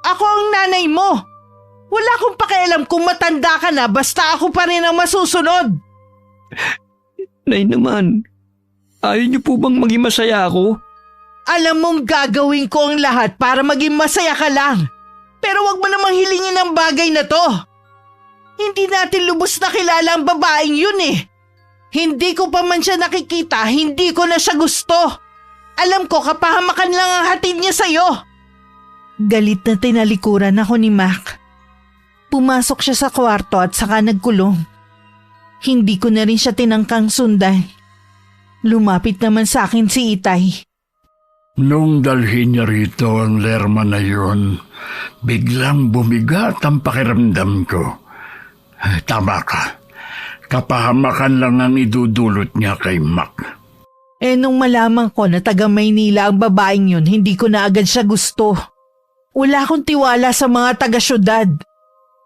Ako ang nanay mo. Wala akong pakialam kung matanda ka na basta ako pa rin ang masusunod. Nay naman, ayaw niyo po bang maging masaya ako? Alam mong gagawin ko ang lahat para maging masaya ka lang. Pero wag mo namang hilingin ang bagay na to. Hindi natin lubos na kilala ang babaeng yun eh. Hindi ko pa man siya nakikita, hindi ko na siya gusto. Alam ko kapahamakan lang ang hatid niya sa'yo. Galit na tinalikuran ako ni Mac. Pumasok siya sa kwarto at saka nagkulong. Hindi ko na rin siya tinangkang sundan. Lumapit naman sa akin si Itay. Nung dalhin niya rito ang Lerma na yun, biglang bumigat ang pakiramdam ko. Tama ka. Kapahamakan lang ang idudulot niya kay Mac. Nung malaman ko na taga Maynila ang babaeng yun, hindi ko na agad siya gusto. Wala akong tiwala sa mga taga-syudad.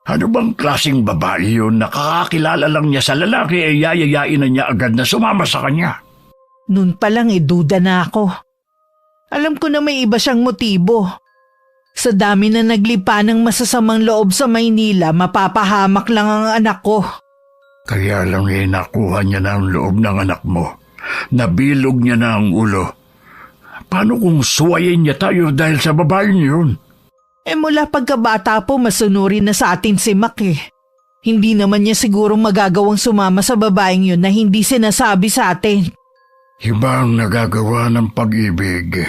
Ano bang klaseng babae yun? Nakakakilala lang niya sa lalaki ay yayayain na niya agad na sumama sa kanya. Noon pa lang duda na ako. Alam ko na may iba siyang motibo. Sa dami na naglipa ng masasamang loob sa Maynila, mapapahamak lang ang anak ko. Kaya lang nakuha niya na ang loob ng anak mo. Nabilog niya na ang ulo. Paano kung suwayin niya tayo dahil sa babaeng yun? Mula pagkabata po masunurin na sa atin si Mac eh. Hindi naman niya siguro magagawang sumama sa babaeng yun na hindi sinasabi sa atin. Iba ang nagagawa ng pag-ibig.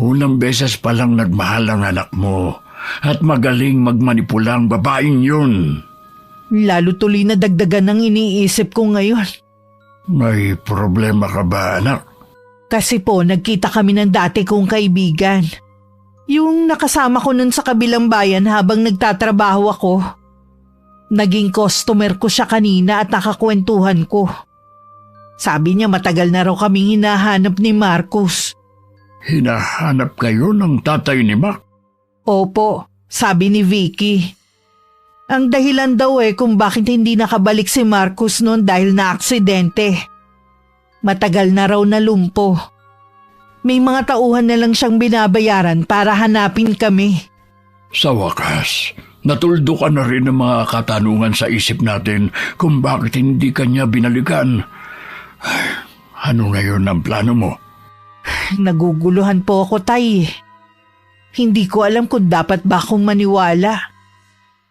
Unang beses pa lang nagmahal ang anak mo at magaling magmanipula ang babaeng yun. Lalo tuloy na dagdagan ang iniisip ko ngayon. May problema ka ba, anak? Kasi po nagkita kami ng dati kong kaibigan. Yung nakasama ko nun sa kabilang bayan habang nagtatrabaho ako. Naging customer ko siya kanina at nakakwentuhan ko. Sabi niya matagal na raw kaming hinahanap ni Marcos. Hinahanap kayo ng tatay ni Mac? Opo, sabi ni Vicky. Ang dahilan daw kung bakit hindi nakabalik si Marcos noon dahil na-aksidente. Matagal na raw nalumpo. May mga tauhan na lang siyang binabayaran para hanapin kami. Sa wakas, natuldo ka na rin ng mga katanungan sa isip natin kung bakit hindi ka niya binalikan. Ano ngayon ang plano mo? Naguguluhan po ako, Tay. Hindi ko alam kung dapat ba akong maniwala.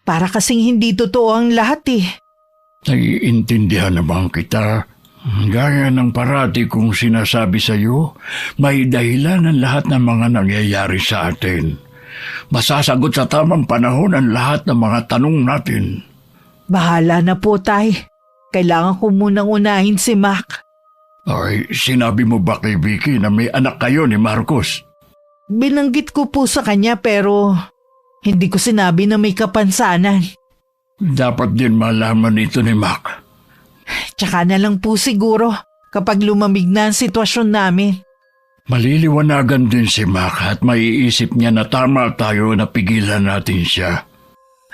Para kasing hindi totoo ang lahat eh. Naiintindihan naman kita. Gaya ng parati kong sinasabi sa iyo, may dahilan ang lahat ng mga nangyayari sa atin. Masasagot sa tamang panahon ang lahat ng mga tanong natin. Bahala na po, Tay. Kailangan ko munang unahin si Mac. Ay, sinabi mo ba kay Vicky na may anak kayo ni Marcos? Binanggit ko po sa kanya pero hindi ko sinabi na may kapansanan. Dapat din malaman ito ni Mac. Tsaka na lang po siguro kapag lumamig na ang sitwasyon namin. Maliliwanagan din si Mac at maiisip niya na tama tayo na pigilan natin siya.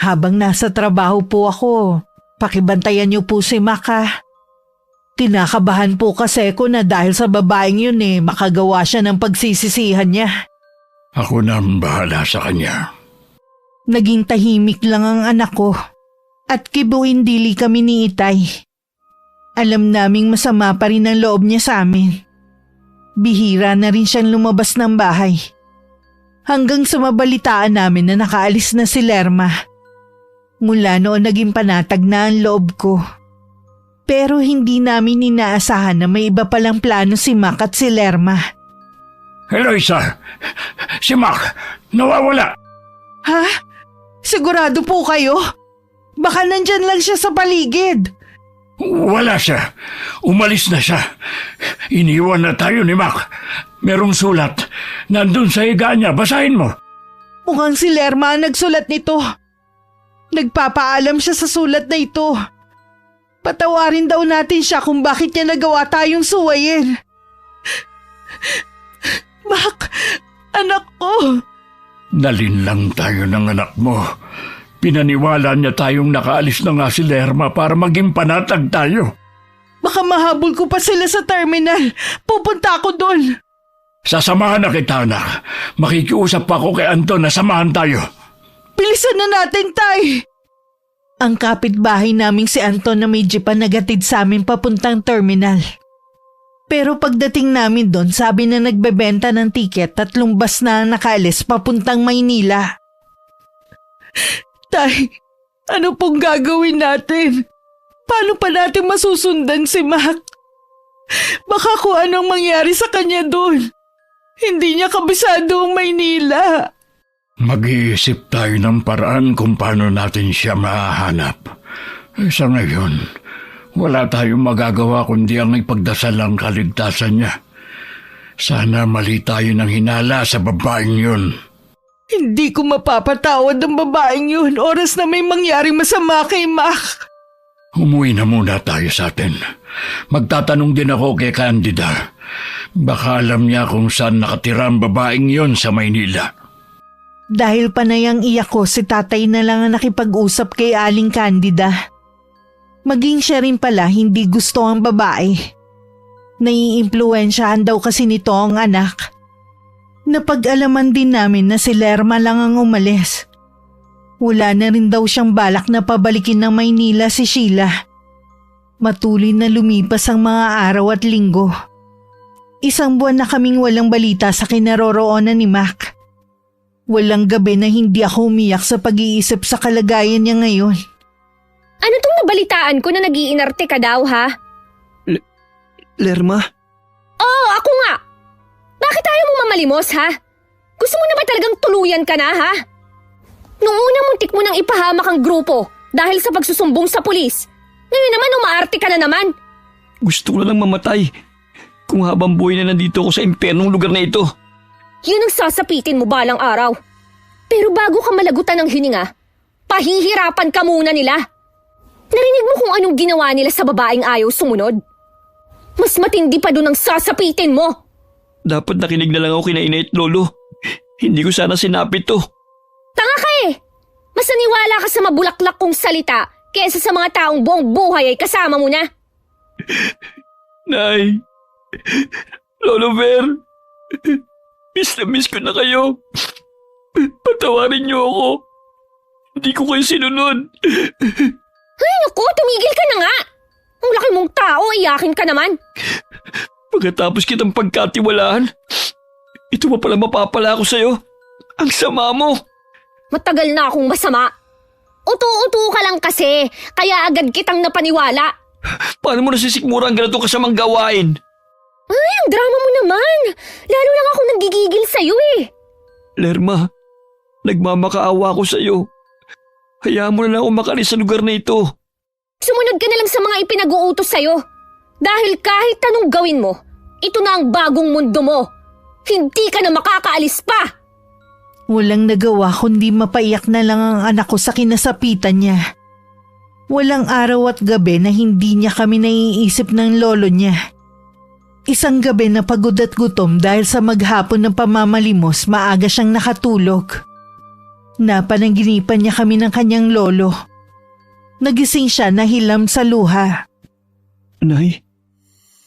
Habang nasa trabaho po ako, pakibantayan niyo po si Mac ha. Kinakabahan po kasi ko na dahil sa babaeng yun makagawa siya ng pagsisisihan niya. Ako na ang bahala sa kanya. Naging tahimik lang ang anak ko at kibuin dili kami ni Itay. Alam naming masama pa rin ang loob niya sa amin. Bihira na rin siyang lumabas ng bahay. Hanggang sa mabalitaan namin na nakaalis na si Lerma. Mula noon naging panatag na ang loob ko. Pero hindi namin inaasahan na may iba palang plano si Mac at si Lerma. Eloisa! Si Mac! Nawawala! Ha? Sigurado po kayo? Baka nandyan lang siya sa paligid. Wala siya. Umalis na siya. Iniwan na tayo ni Mac. Merong sulat. Nandun sa higa niya. Basahin mo. Mukhang si Lerma ang nagsulat nito. Nagpapaalam siya sa sulat na ito. Patawarin daw natin siya kung bakit niya nagawa tayong suwayin. Mac, anak ko. Nalinlang tayo ng anak mo. Pinaniwala niya tayong nakaalis na nga si Lerma para maging panatag tayo. Baka mahabol ko pa sila sa terminal. Pupunta ako doon. Sasamahan na kita, anak. Makikiusap pa ako kay Anton na samahan tayo. Bilisan na natin, Tay. Ang kapitbahay naming si Anton na may jeep ang nagatid sa amin papuntang terminal. Pero pagdating namin doon, sabi na nagbebenta ng tiket 3 bus na nakaalis papuntang Maynila. Tay, ano pong gagawin natin? Paano pa natin masusundan si Mac? Baka kung anong mangyari sa kanya doon. Hindi niya kabisado ang Maynila. Mag-iisip tayo ng paraan kung paano natin siya mahahanap. Sa ngayon, wala tayong magagawa kundi ang ipagdasal ang kaligtasan niya. Sana mali tayo ng hinala sa babaeng yun. Hindi ko mapapatawad ang babaeng yun oras na may mangyaring masama kay Mac. Umuwi na muna tayo sa atin. Magtatanong din ako kay Candida. Baka alam niya kung saan nakatira ang babaeng yon sa Maynila. Dahil panayang iyak ko, si tatay na lang ang nakipag-usap kay Aling Candida. Maging siya rin pala hindi gusto ang babae. Naiimpluwensyahan daw kasi nito ang anak. Napag-alaman din namin na si Lerma lang ang umalis. Wala na rin daw siyang balak na pabalikin ng Maynila si Sheila. Matuloy na lumipas ang mga araw at linggo. 1 buwan na kaming walang balita sa kinaroroonan ni Mac. Walang gabi na hindi ako umiyak sa pag-iisip sa kalagayan niya ngayon. Ano tong nabalitaan ko na nag-iinarte ka daw, ha? Lerma? Oo, ako nga! Bakit ayaw mo mamalimos, ha? Gusto mo na ba talagang tuluyan ka na, ha? Nung una muntik mo nang ipahamak ang grupo dahil sa pagsusumbong sa pulis. Ngayon naman umaarte ka na naman. Gusto ko na lang mamatay. Kung habang buhay na nandito ako sa impernong lugar na ito. Yun ang sasapitin mo balang araw. Pero bago ka malagutan ng hininga, pahihirapan ka muna nila. Narinig mo kung anong ginawa nila sa babaeng ayaw sumunod? Mas matindi pa doon ang sasapitin mo. Dapat nakinig na lang ako kina Inay at Lolo. Hindi ko sana sinapit to. Tanga ka eh! Mas naniwala ka sa mabulaklak kong salita kaysa sa mga taong buong buhay ay kasama mo na. Nay! Lolo Ver! Miss na miss ko na kayo. Patawarin niyo ako. Hindi ko kayo sinunod. Ay naku, tumigil ka na nga! Ang laki mong tao, iyakin ka naman. Pagkatapos kitang pagkatiwalaan, ito pa pala mapapala ako sa'yo. Ang sama mo. Matagal na akong masama. Utu-utu ka lang kasi, kaya agad kitang napaniwala. Paano mo nasisikmura ang ganitong kasamang gawain? Ay, ang drama mo naman. Lalo lang ako nanggigigil sa'yo eh. Lerma, nagmamakaawa ako sa'yo. Hayaan mo na lang ako makalis sa lugar na ito. Sumunod ka na lang sa mga ipinag-uutos sa'yo. Dahil kahit anong gawin mo, ito na ang bagong mundo mo. Hindi ka na makakaalis pa. Walang nagawa kundi mapaiyak na lang ang anak ko sa kinasapitan niya. Walang araw at gabi na hindi niya kami naiisip ng lolo niya. Isang gabi na pagod at gutom dahil sa maghapon ng pamamalimos, maaga siyang nakatulog. Napanaginipan niya kami ng kanyang lolo. Nagising siya na hilam sa luha. Nay,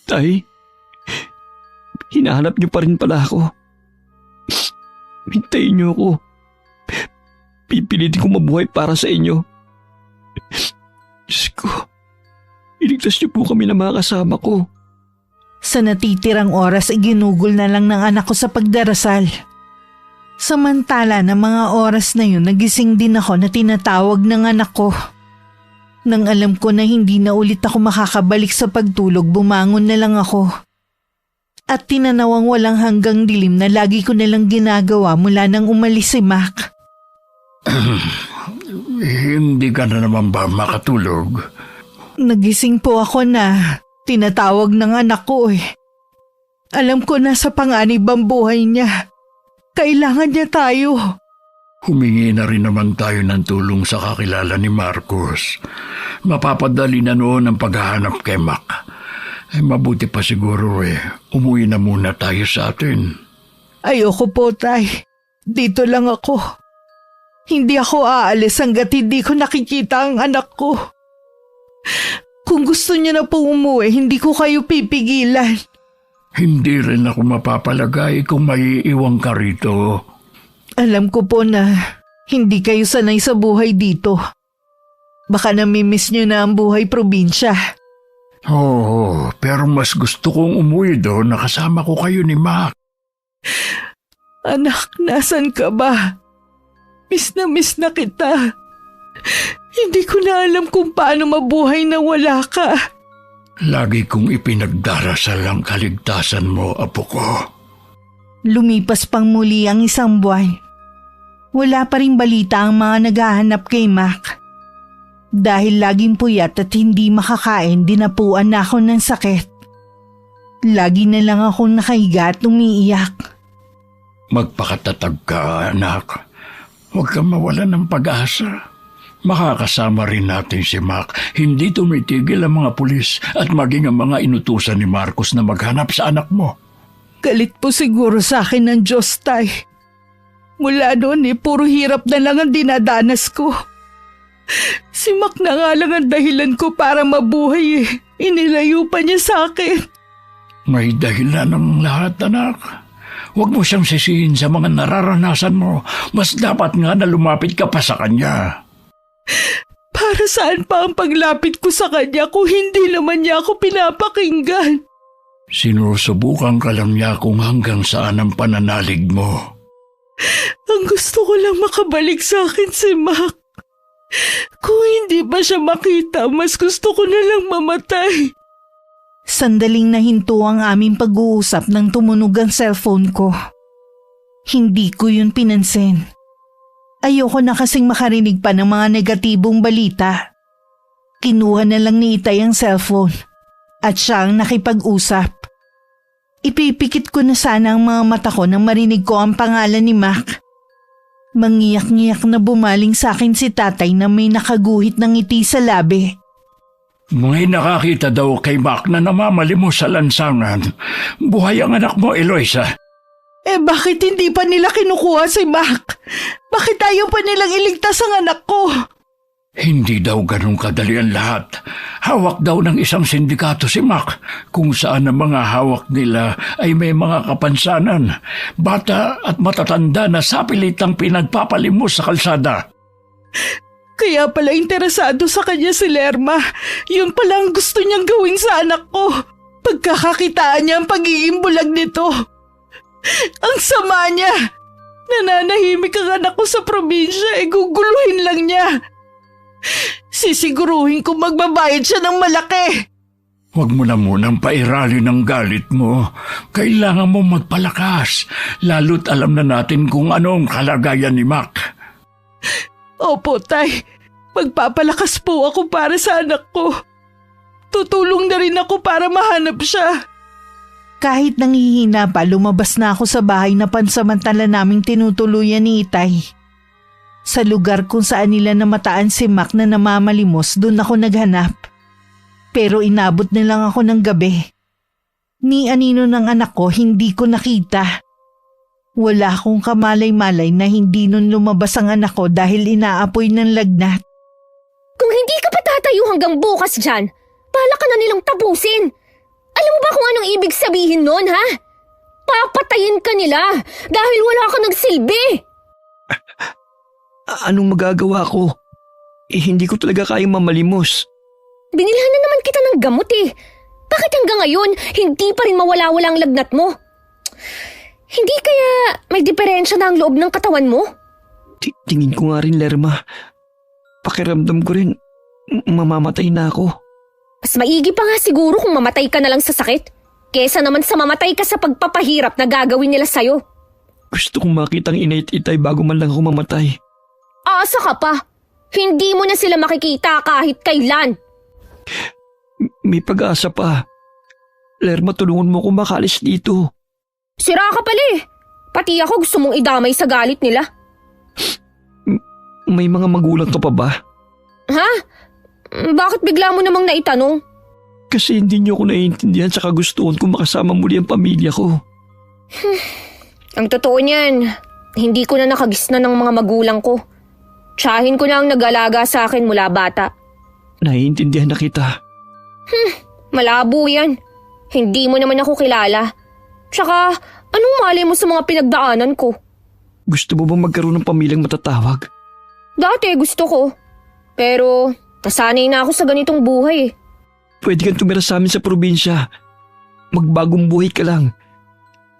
Tay, hinahanap niyo pa rin pala ako. Hintayin niyo ako. Pipilitin ko mabuhay para sa inyo. Diyos ko, iligtas niyo po kami ng mga kasama ko. Sa natitirang oras ay ginugol na lang ng anak ko sa pagdarasal. Samantala ng mga oras na yun, nagising din ako na tinatawag ng anak ko. Nang alam ko na hindi na ulit ako makakabalik sa pagtulog, bumangon na lang ako. At tinanawang walang hanggang dilim na lagi ko nalang ginagawa mula nang umalis si Mac. Hindi ka na naman ba makatulog? Nagising po ako na tinatawag ng anak ko eh. Alam ko na sa panganib ang buhay niya. Kailangan niya tayo. Humingi na rin naman tayo ng tulong sa kakilala ni Marcos. Mapapadali na noon ang paghahanap kay Mac. Mabuti pa siguro umuwi na muna tayo sa atin. Ayoko po, Tay. Dito lang ako. Hindi ako aalis hanggat hindi ko nakikita ang anak ko. Kung gusto niyo na po umuwi, hindi ko kayo pipigilan. Hindi rin ako mapapalagay kung maiiwang ka rito. Alam ko po na hindi kayo sanay sa buhay dito. Baka namimiss niyo na ang buhay probinsya. Oo, pero mas gusto kong umuwi doon na kasama ko kayo ni Mac. Anak, nasan ka ba? Miss na kita. Hindi ko na alam kung paano mabuhay na wala ka. Lagi kong ipinagdarasal ang kaligtasan mo, apo ko. Lumipas pang muli ang isang buwan. Wala pa ring balita ang mga naghahanap kay Mac. Dahil laging puyat at hindi makakain, dinapuan na ako ng sakit. Lagi na lang akong nakahiga at umiiyak. Magpakatatag ka, anak. Huwag kang mawalan ng pag-asa. Makakasama rin natin si Mac. Hindi tumitigil ang mga pulis at maging ang mga inutusan ni Marcos na maghanap sa anak mo. Galit po siguro sa akin ng Diyos, Tay. Mula noon puro hirap na lang ang dinadanas ko. Si Mac na nga lang ang dahilan ko para mabuhay Inilayo pa niya sa akin. May dahilan ng lahat, anak. Huwag mo siyang sisihin sa mga nararanasan mo. Mas dapat nga na lumapit ka pa sa kanya. Para saan pa ang paglapit ko sa kanya kung hindi naman niya ako pinapakinggan? Sinusubukan ka lang niya kung hanggang saan ang pananalig mo. Ang gusto ko lang makabalik sa akin si Mac. Kung hindi ba siya makita, mas gusto ko na lang mamatay. Sandaling nahinto ang aming pag-uusap nang tumunog ang cellphone ko. Hindi ko yun pinansin. Ayoko na kasing makarinig pa ng mga negatibong balita. Kinuha na lang ni Itay ang cellphone at siya ang nakipag-usap. Ipipikit ko na sana ang mga mata ko nang marinig ko ang pangalan ni Mac. Mangiyak-ngiyak na bumaling sa akin si tatay na may nakaguhit ng ngiti sa labi. May nakakita daw kay Mac na namamalimos sa lansangan. Buhay ang anak mo, Eloisa. Bakit hindi pa nila kinukuha si Mac? Bakit ayaw pa nilang iligtas ang anak ko? Hindi daw ganun kadali ang lahat. Hawak daw ng isang sindikato si Mac, kung saan ang mga hawak nila ay may mga kapansanan, bata at matatanda na sapilitang pinagpapalimos sa kalsada. Kaya pala interesado sa kanya si Lerma. Yun pala ang gusto niyang gawin sa anak ko. Pagkakakitaan niya ang pagiging bulag nito. Ang sama niya. Nananahimik ang anak ko sa probinsya, guguluhin lang niya. Sisiguruhin kong magbabayad siya ng malaki. Huwag mo na munang pairali ng galit mo. Kailangan mo magpalakas, lalo't alam na natin kung ano ang kalagayan ni Mac. Opo, Tay. Magpapalakas po ako para sa anak ko. Tutulong na rin ako para mahanap siya. Kahit nangihina pa, lumabas na ako sa bahay na pansamantala naming tinutuluyan ni Itay. Sa lugar kung saan nila namataan si Mac na namamalimos, doon ako naghanap. Pero inabot na lang ako ng gabi. Ni anino ng anak ko hindi ko nakita. Wala akong kamalay-malay na hindi nun lumabas ang anak ko dahil inaapoy ng lagnat. Kung hindi ka pa tatayo hanggang bukas dyan, pala ka na nilang tapusin. Alam mo ba kung anong ibig sabihin nun, ha? Papatayin ka nila dahil wala ka nagsilbi. Anong magagawa ko? Hindi ko talaga kayang mamalimos. Binilhan na naman kita ng gamot eh. Bakit hanggang ngayon, hindi pa rin mawala-wala ang lagnat mo? Hindi kaya may diferensya na ang loob ng katawan mo? Tingin ko nga rin, Lerma. Pakiramdam ko rin, mamamatay na ako. Mas maigi pa nga siguro kung mamatay ka na lang sa sakit, kesa naman sa mamatay ka sa pagpapahirap na gagawin nila sa'yo. Gusto kong makita ang inay at itay bago man lang ako mamatay. Asa ka pa? Hindi mo na sila makikita kahit kailan. May pag-asa pa. Lerma, tulungan mo akong makalis dito. Sira ka pala eh. Pati ako gusto mong idamay sa galit nila. May mga magulang ka pa ba? Ha? Bakit bigla mo namang naitanong? Kasi hindi niyo ako naiintindihan sa kagustuhan kong makasama muli ang pamilya ko. Ang totoo niyan, hindi ko na nakagisna ng mga magulang ko. Tiyahin ko na ang nag-alaga sa akin mula bata. Naiintindihan na kita. Malabo yan. Hindi mo naman ako kilala. Tsaka, anong malay mo sa mga pinagdaanan ko? Gusto mo bang magkaroon ng pamilyang matatawag? Dati gusto ko. Pero, nasanay na ako sa ganitong buhay eh. Pwede kang tumira sa amin sa probinsya. Magbagong buhay ka lang.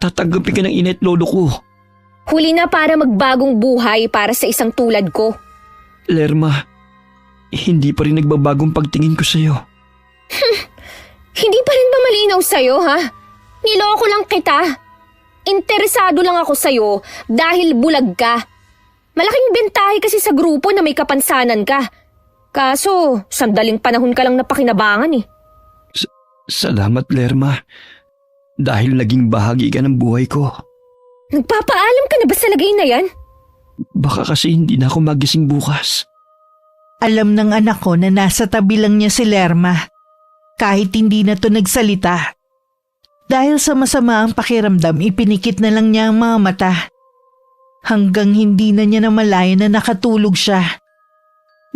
Tatanggapin ka ng ina at lolo ko. Huli na para magbagong buhay para sa isang tulad ko. Lerma, hindi pa rin nagbabagong pagtingin ko sa'yo. Hindi pa rin ba malinaw sa'yo, ha? Niloko lang kita. Interesado lang ako sa'yo dahil bulag ka. Malaking bentahe kasi sa grupo na may kapansanan ka. Kaso, sandaling panahon ka lang napakinabangan eh. Salamat, Lerma. Dahil naging bahagi ka ng buhay ko. Nagpapaalam ka na ba sa lagay na yan? Baka kasi hindi na ako magising bukas. Alam ng anak ko na nasa tabi lang niya si Lerma. Kahit hindi na to nagsalita. Dahil sa masama ang pakiramdam, ipinikit na lang niya ang mga mata. Hanggang hindi na niya namalayan na nakatulog siya.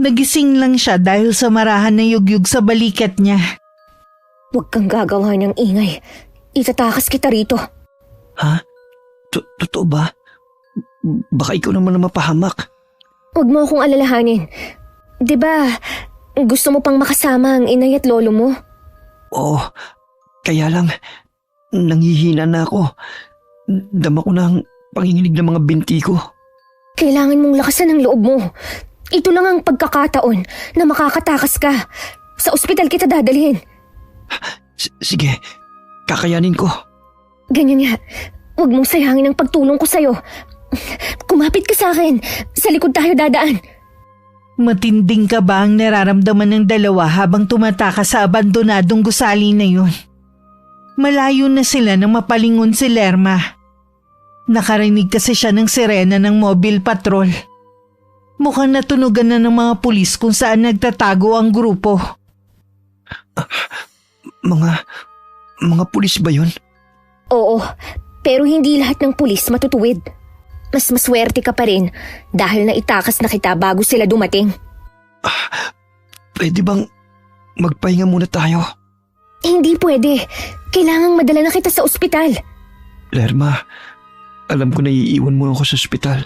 Nagising lang siya dahil sa marahan na yugyug sa balikat niya. Huwag kang gagawa ng ingay. Itatakas kita rito. Ha? Totoo ba? Baka ikaw naman na mapahamak. Huwag mo akong alalahanin. 'Di ba, gusto mo pang makasama ang inay at lolo mo? Oo, kaya lang, nanghihina na ako. Dama ko na ang panginginig ng mga binti ko. Kailangan mong lakasan ang loob mo. Ito lang ang pagkakataon na makakatakas ka. Sa ospital kita dadalhin. Sige, kakayanin ko. Ganyan nga. Huwag mong sayangin ang pagtulong ko sa'yo. Kumapit ka sa akin. Sa likod tayo dadaan. Matinding ka ba ang nararamdaman ng dalawa habang tumatakas sa abandonadong gusali na yun? Malayo na sila nang mapalingon si Lerma. Nakarinig kasi siya ng sirena ng mobile patrol. Mukhang natunugan na ng mga pulis kung saan nagtatago ang grupo. Mga pulis ba yun? Oo, pero hindi lahat ng pulis matutuwid. Mas maswerte ka pa rin dahil naitakas na kita bago sila dumating. Pwede bang magpahinga muna tayo? Hindi pwede. Kailangang madala na kita sa ospital. Lerma, alam ko na iiwan mo ako sa ospital.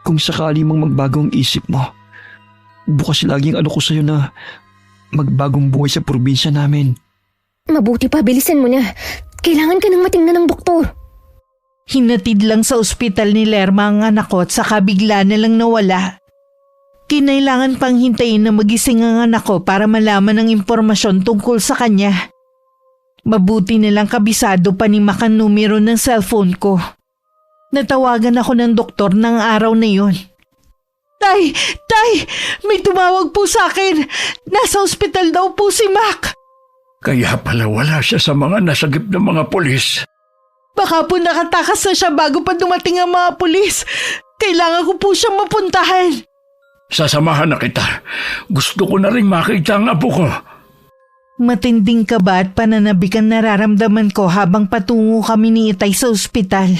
Kung sakali mang magbago ang isip mo, bukas laging ko sa'yo na magbagong buhay sa probinsya namin. Mabuti pa, bilisan mo na. Kailangan ka nang matingnan ng doktor. Hinatid lang sa ospital ni Lerma ang anak ko at saka bigla na lang nawala. Kinailangan pang hintayin na magising ang anak ko para malaman ang impormasyon tungkol sa kanya. Mabuti nilang kabisado pa ni Mac ang numero ng cellphone ko. Natawagan ako ng doktor ng araw na yun. Tay! May tumawag po sa akin! Nasa ospital daw po si Mac! Kaya pala wala siya sa mga nasagip ng mga pulis. Baka po nakatakas na siya bago pa dumating ang mga pulis. Kailangan ko po siyang mapuntahan. Sasamahan na kita. Gusto ko na rin makita ang apo ko. Matinding kaba at pananabik ang nararamdaman ko habang patungo kami ni Itay sa ospital.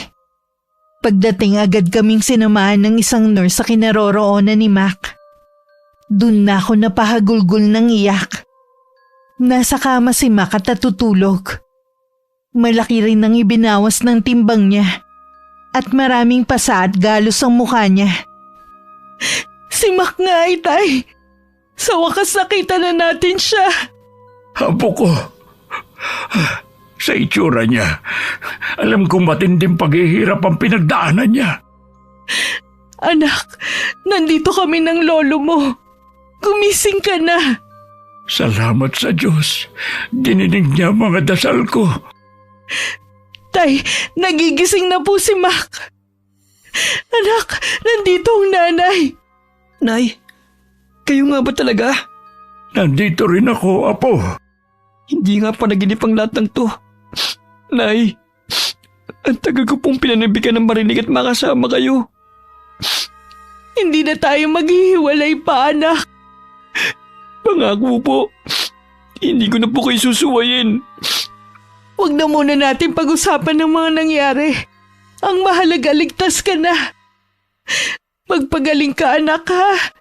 Pagdating agad kaming sinamahan ng isang nurse sa kinaroroonan ni Mac. Doon na ako napahagulgol ng iyak. Nasa kama si Mac at natutulog. Malaki rin ang ibinawas ng timbang niya at maraming pasa at galos ang mukha niya. Si Mac nga, Itay. Sa wakas nakita na natin siya. Apo ko. Sa itsura niya, alam kong matinding paghihirap ang pinagdaanan niya. Anak, nandito kami ng lolo mo. Gumising ka na. Salamat sa Diyos. Dininig niya mga dasal ko. Tay, nagigising na po si Mac. Anak, nandito ang nanay. Nay, kayo nga ba talaga? Nandito rin ako, Apo. Hindi nga panaginip ang lahat ng to. Nay, ang tagal ko pong pinanabikan ng marinig at makasama kayo. Hindi na tayo maghihiwalay pa, anak. Pangako po, hindi ko na po kayo susuwayin. Huwag na muna natin pag-usapan ng mga nangyari. Ang mahalaga, ligtas ka na. Magpagaling ka, anak, ha?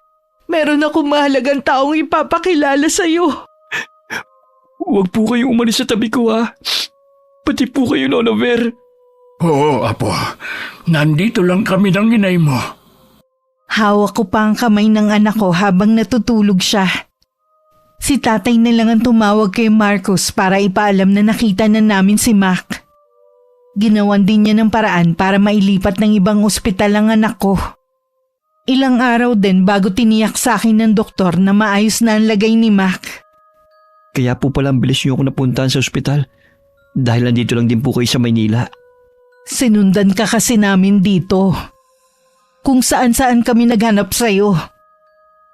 Meron akong mahalagang taong ipapakilala sa'yo. Huwag po kayong umalis sa tabi ko, ha? Pati po kayo, Lolo Ver. Oo, Apo. Nandito lang kami ng inay mo. Hawak ko pa ang kamay ng anak ko habang natutulog siya. Si tatay na lang ang tumawag kay Marcos para ipaalam na nakita na namin si Mac. Ginawan din niya ng paraan para mailipat ng ibang ospital ang anak ko. Ilang araw din bago tiniyak sa akin ng doktor na maayos na ang lagay ni Mac. Kaya po pala ang bilis niyo ako napuntahan sa ospital. Dahil nandito lang din po kayo sa Maynila. Sinundan ka kasi namin dito. Kung saan-saan kami naghanap sa'yo.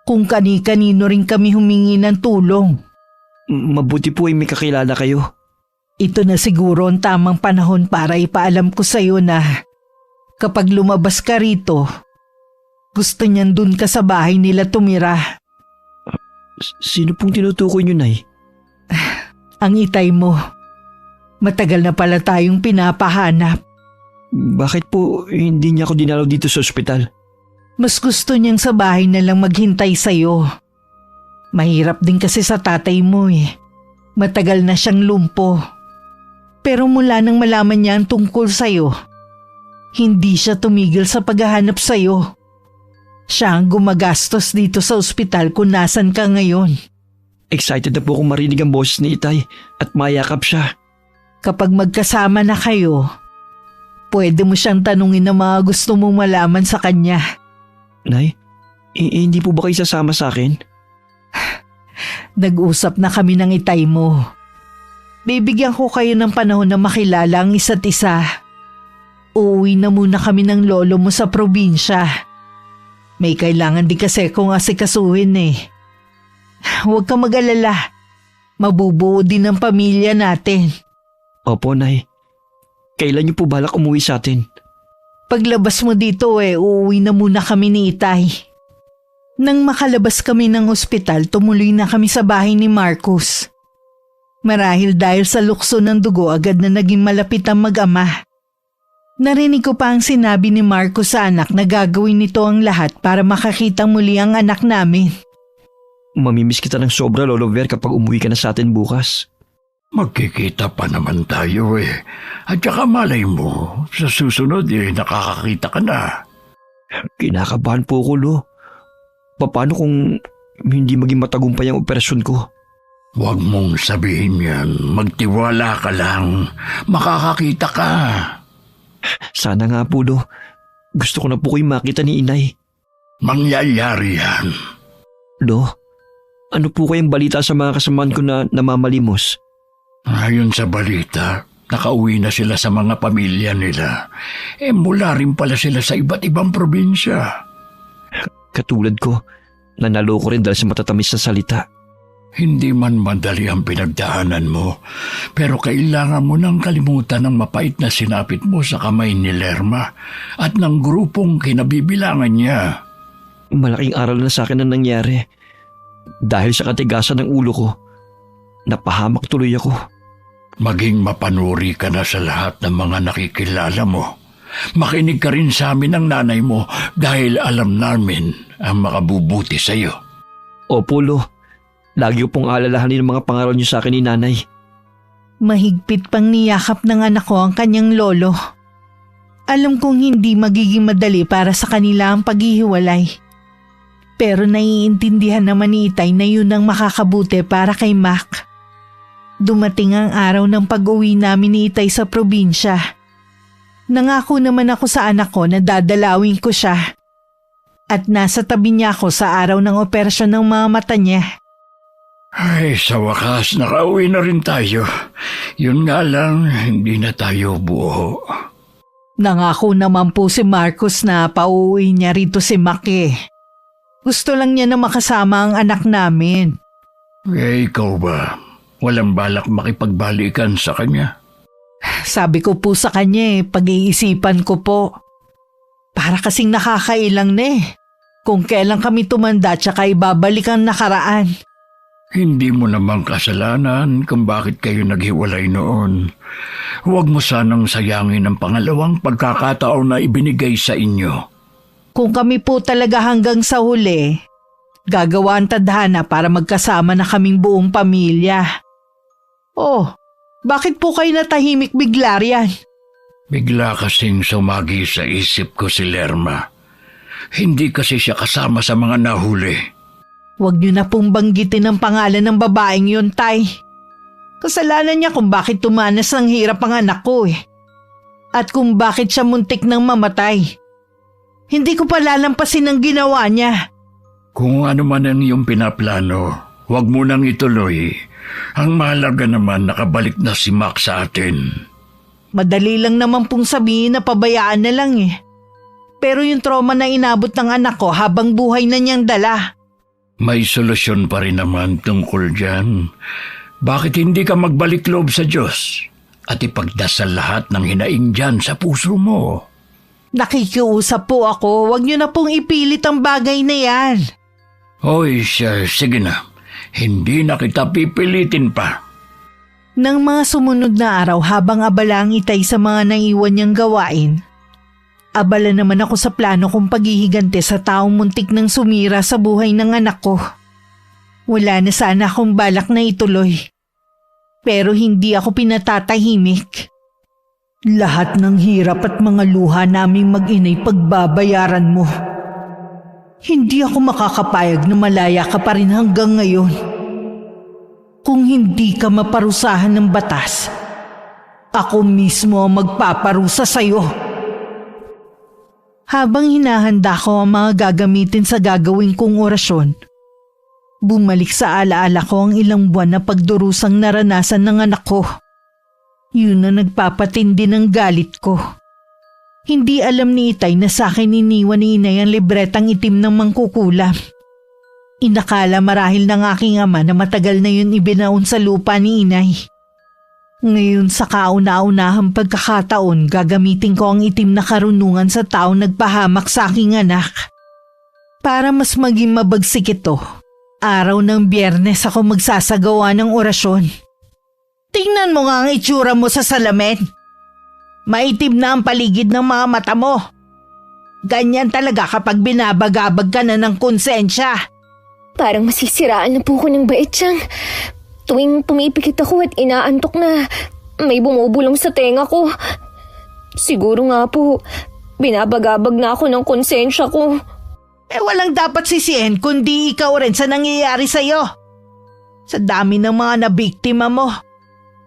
Kung kani-kanino rin kami humingi ng tulong. Mabuti po ay may kakilala kayo. Ito na siguro ang tamang panahon para ipaalam ko sa'yo na kapag lumabas ka rito, gusto niyan dun ka sa bahay nila tumira. Sino pong tinutukoy niyo, Nay? Ang Itay mo. Matagal na pala tayong pinapahanap. Bakit po hindi niya ako dinalaw dito sa ospital? Mas gusto niyang sa bahay na lang maghintay sa'yo. Mahirap din kasi sa tatay mo eh. Matagal na siyang lumpo. Pero mula nang malaman niya ang tungkol sa'yo, hindi siya tumigil sa paghahanap sa'yo. Siya ang gumagastos dito sa ospital kung nasan ka ngayon. Excited na po akong marinig ang boses ni Itay at mayakap siya. Kapag magkasama na kayo, pwede mo siyang tanungin ang mga gusto mong malaman sa kanya. Nay, hindi po ba kayo sasama sa akin? Nag-usap na kami ng Itay mo. Bibigyan ko kayo ng panahon na makilala ang isa't isa. Uuwi na muna kami ng lolo mo sa probinsya. May kailangan din kasi kung asikasuhin eh. Huwag kang mag-alala. Mabubuo din ang pamilya natin. Opo, Nay. Kailan niyo po balak umuwi sa atin? Paglabas mo dito uuwi na muna kami ni Itay. Nang makalabas kami ng ospital, tumuloy na kami sa bahay ni Marcos. Marahil dahil sa lukso ng dugo agad na naging malapit ang mag-ama. Narinig ko pa ang sinabi ni Marcos sa anak na gagawin nito ang lahat para makakita muli ang anak namin. Mamimiss kita ng sobra, Lolo Ver, kapag umuwi ka na sa atin bukas. Magkikita pa naman tayo eh. At saka malay mo, sa susunod nakakakita ka na. Kinakabahan po ko, Lo. Paano kung hindi maging matagumpay ang operasyon ko? Huwag mong sabihin yan. Magtiwala ka lang. Makakakita ka. Sana nga po, Lo. Gusto ko na po kayo makita ni Inay. Mangyayari yan. Lo, ano po kayang balita sa mga kasamaan ko na namamalimos? Ayon sa balita, nakauwi na sila sa mga pamilya nila. Mula rin pala sila sa iba't ibang probinsya. Katulad ko, nanaloko rin dahil sa matatamis na salita. Hindi man madali ang pinagdaanan mo, pero kailangan mo nang kalimutan ang mapait na sinapit mo sa kamay ni Lerma at ng grupong kinabibilangan niya. Malaking aral na sa akin ang nangyari. Dahil sa katigasan ng ulo ko, napahamak tuloy ako. Maging mapanuri ka na sa lahat ng mga nakikilala mo. Makinig ka rin sa amin ng nanay mo dahil alam namin ang makabubuti sa iyo. Opo, Lo. Lagi ko pong alalahanin ang mga pangaral niyo sa akin ni nanay. Mahigpit pang niyakap ng anak ko ang kanyang lolo. Alam kong hindi magiging madali para sa kanila ang paghihiwalay. Pero naiintindihan naman ni Itay na yun ang makakabuti para kay Mac. Dumating ang araw ng pag-uwi namin ni Itay sa probinsya. Nangako naman ako sa anak ko na dadalawin ko siya. At nasa tabi niya ako sa araw ng operasyon ng mga mata niya. Ay, sa wakas, nakauwi na rin tayo. Yun nga lang, hindi na tayo buo. Nangako naman po si Marcos na pauwi niya rito si Mac eh. Gusto lang niya na makasama ang anak namin. Ikaw ba? Walang balak makipagbalikan sa kanya? Sabi ko po sa kanya pag-iisipan ko po. Para kasing nakakailang na eh. Kung kailan kami tumanda tsaka ibabalik ang nakaraan. Hindi mo namang kasalanan kung bakit kayo naghiwalay noon. Huwag mo sanang sayangin ang pangalawang pagkakataon na ibinigay sa inyo. Kung kami po talaga hanggang sa huli, gagawa ang tadhana para magkasama na kaming buong pamilya. Oh, bakit po kayo natahimik bigla riyan? Bigla kasing sumagi sa isip ko si Lerma. Hindi kasi siya kasama sa mga nahuli. Huwag niyo na pong banggitin ang pangalan ng babaeng yun, Tay. Kasalanan niya kung bakit tumanas ng hirap ang anak ko eh. At kung bakit siya muntik nang mamatay. Hindi ko pa lalampasin ang ginawa niya. Kung ano man ang iyong pinaplano, huwag mo nang ituloy. Ang mahalaga naman nakabalik na si Mac sa atin. Madali lang naman pong sabihin na pabayaan na lang eh. Pero yung trauma na inabot ng anak ko habang buhay na niyang dala. May solusyon pa rin naman tungkol dyan. Bakit hindi ka magbalik loob sa Diyos at ipagdasal lahat ng hinaing dyan sa puso mo? Nakikiusap po ako, huwag niyo na pong ipilit ang bagay na yan. Hoy, sige na. Hindi na kita pipilitin pa. Nang mga sumunod na araw habang abala ang Itay sa mga naiwan niyang gawain, abala naman ako sa plano kong paghihigante sa taong muntik ng sumira sa buhay ng anak ko. Wala na sana akong balak na ituloy. Pero hindi ako pinatatahimik. Lahat ng hirap at mga luha naming mag-inay pagbabayaran mo. Hindi ako makakapayag na malaya ka pa rin hanggang ngayon. Kung hindi ka maparusahan ng batas, ako mismo ang magpaparusa sa'yo. Habang hinahanda ko ang mga gagamitin sa gagawin kong orasyon, bumalik sa alaala ko ang ilang buwan na pagdurusang naranasan ng anak ko. Yun na nagpapatindi ng galit ko. Hindi alam ni Itay na sa akin iniwan ni Inay ang libretang itim ng mangkukulam. Inakala marahil ng aking ama na matagal na yun ibinaon sa lupa ni Inay. Ngayon sa kauna-unahang pagkakataon, gagamitin ko ang itim na karunungan sa taong nagpahamak sa aking anak. Para mas maging mabagsik ito, araw ng Biyernes ako magsasagawa ng orasyon. Tingnan mo nga ang itsura mo sa salamin. Maitim na ang paligid ng mga mata mo. Ganyan talaga kapag binabagabag ka na ng konsensya. Parang masisiraan na po ko ng bait siyang. Tuwing pumipikit ako at inaantok na, may bumubulong sa tenga ko. Siguro nga po, binabagabag na ako ng konsensya ko. Walang dapat sisihin kundi ikaw rin sa nangyayari sa'yo. Sa dami ng mga nabiktima mo.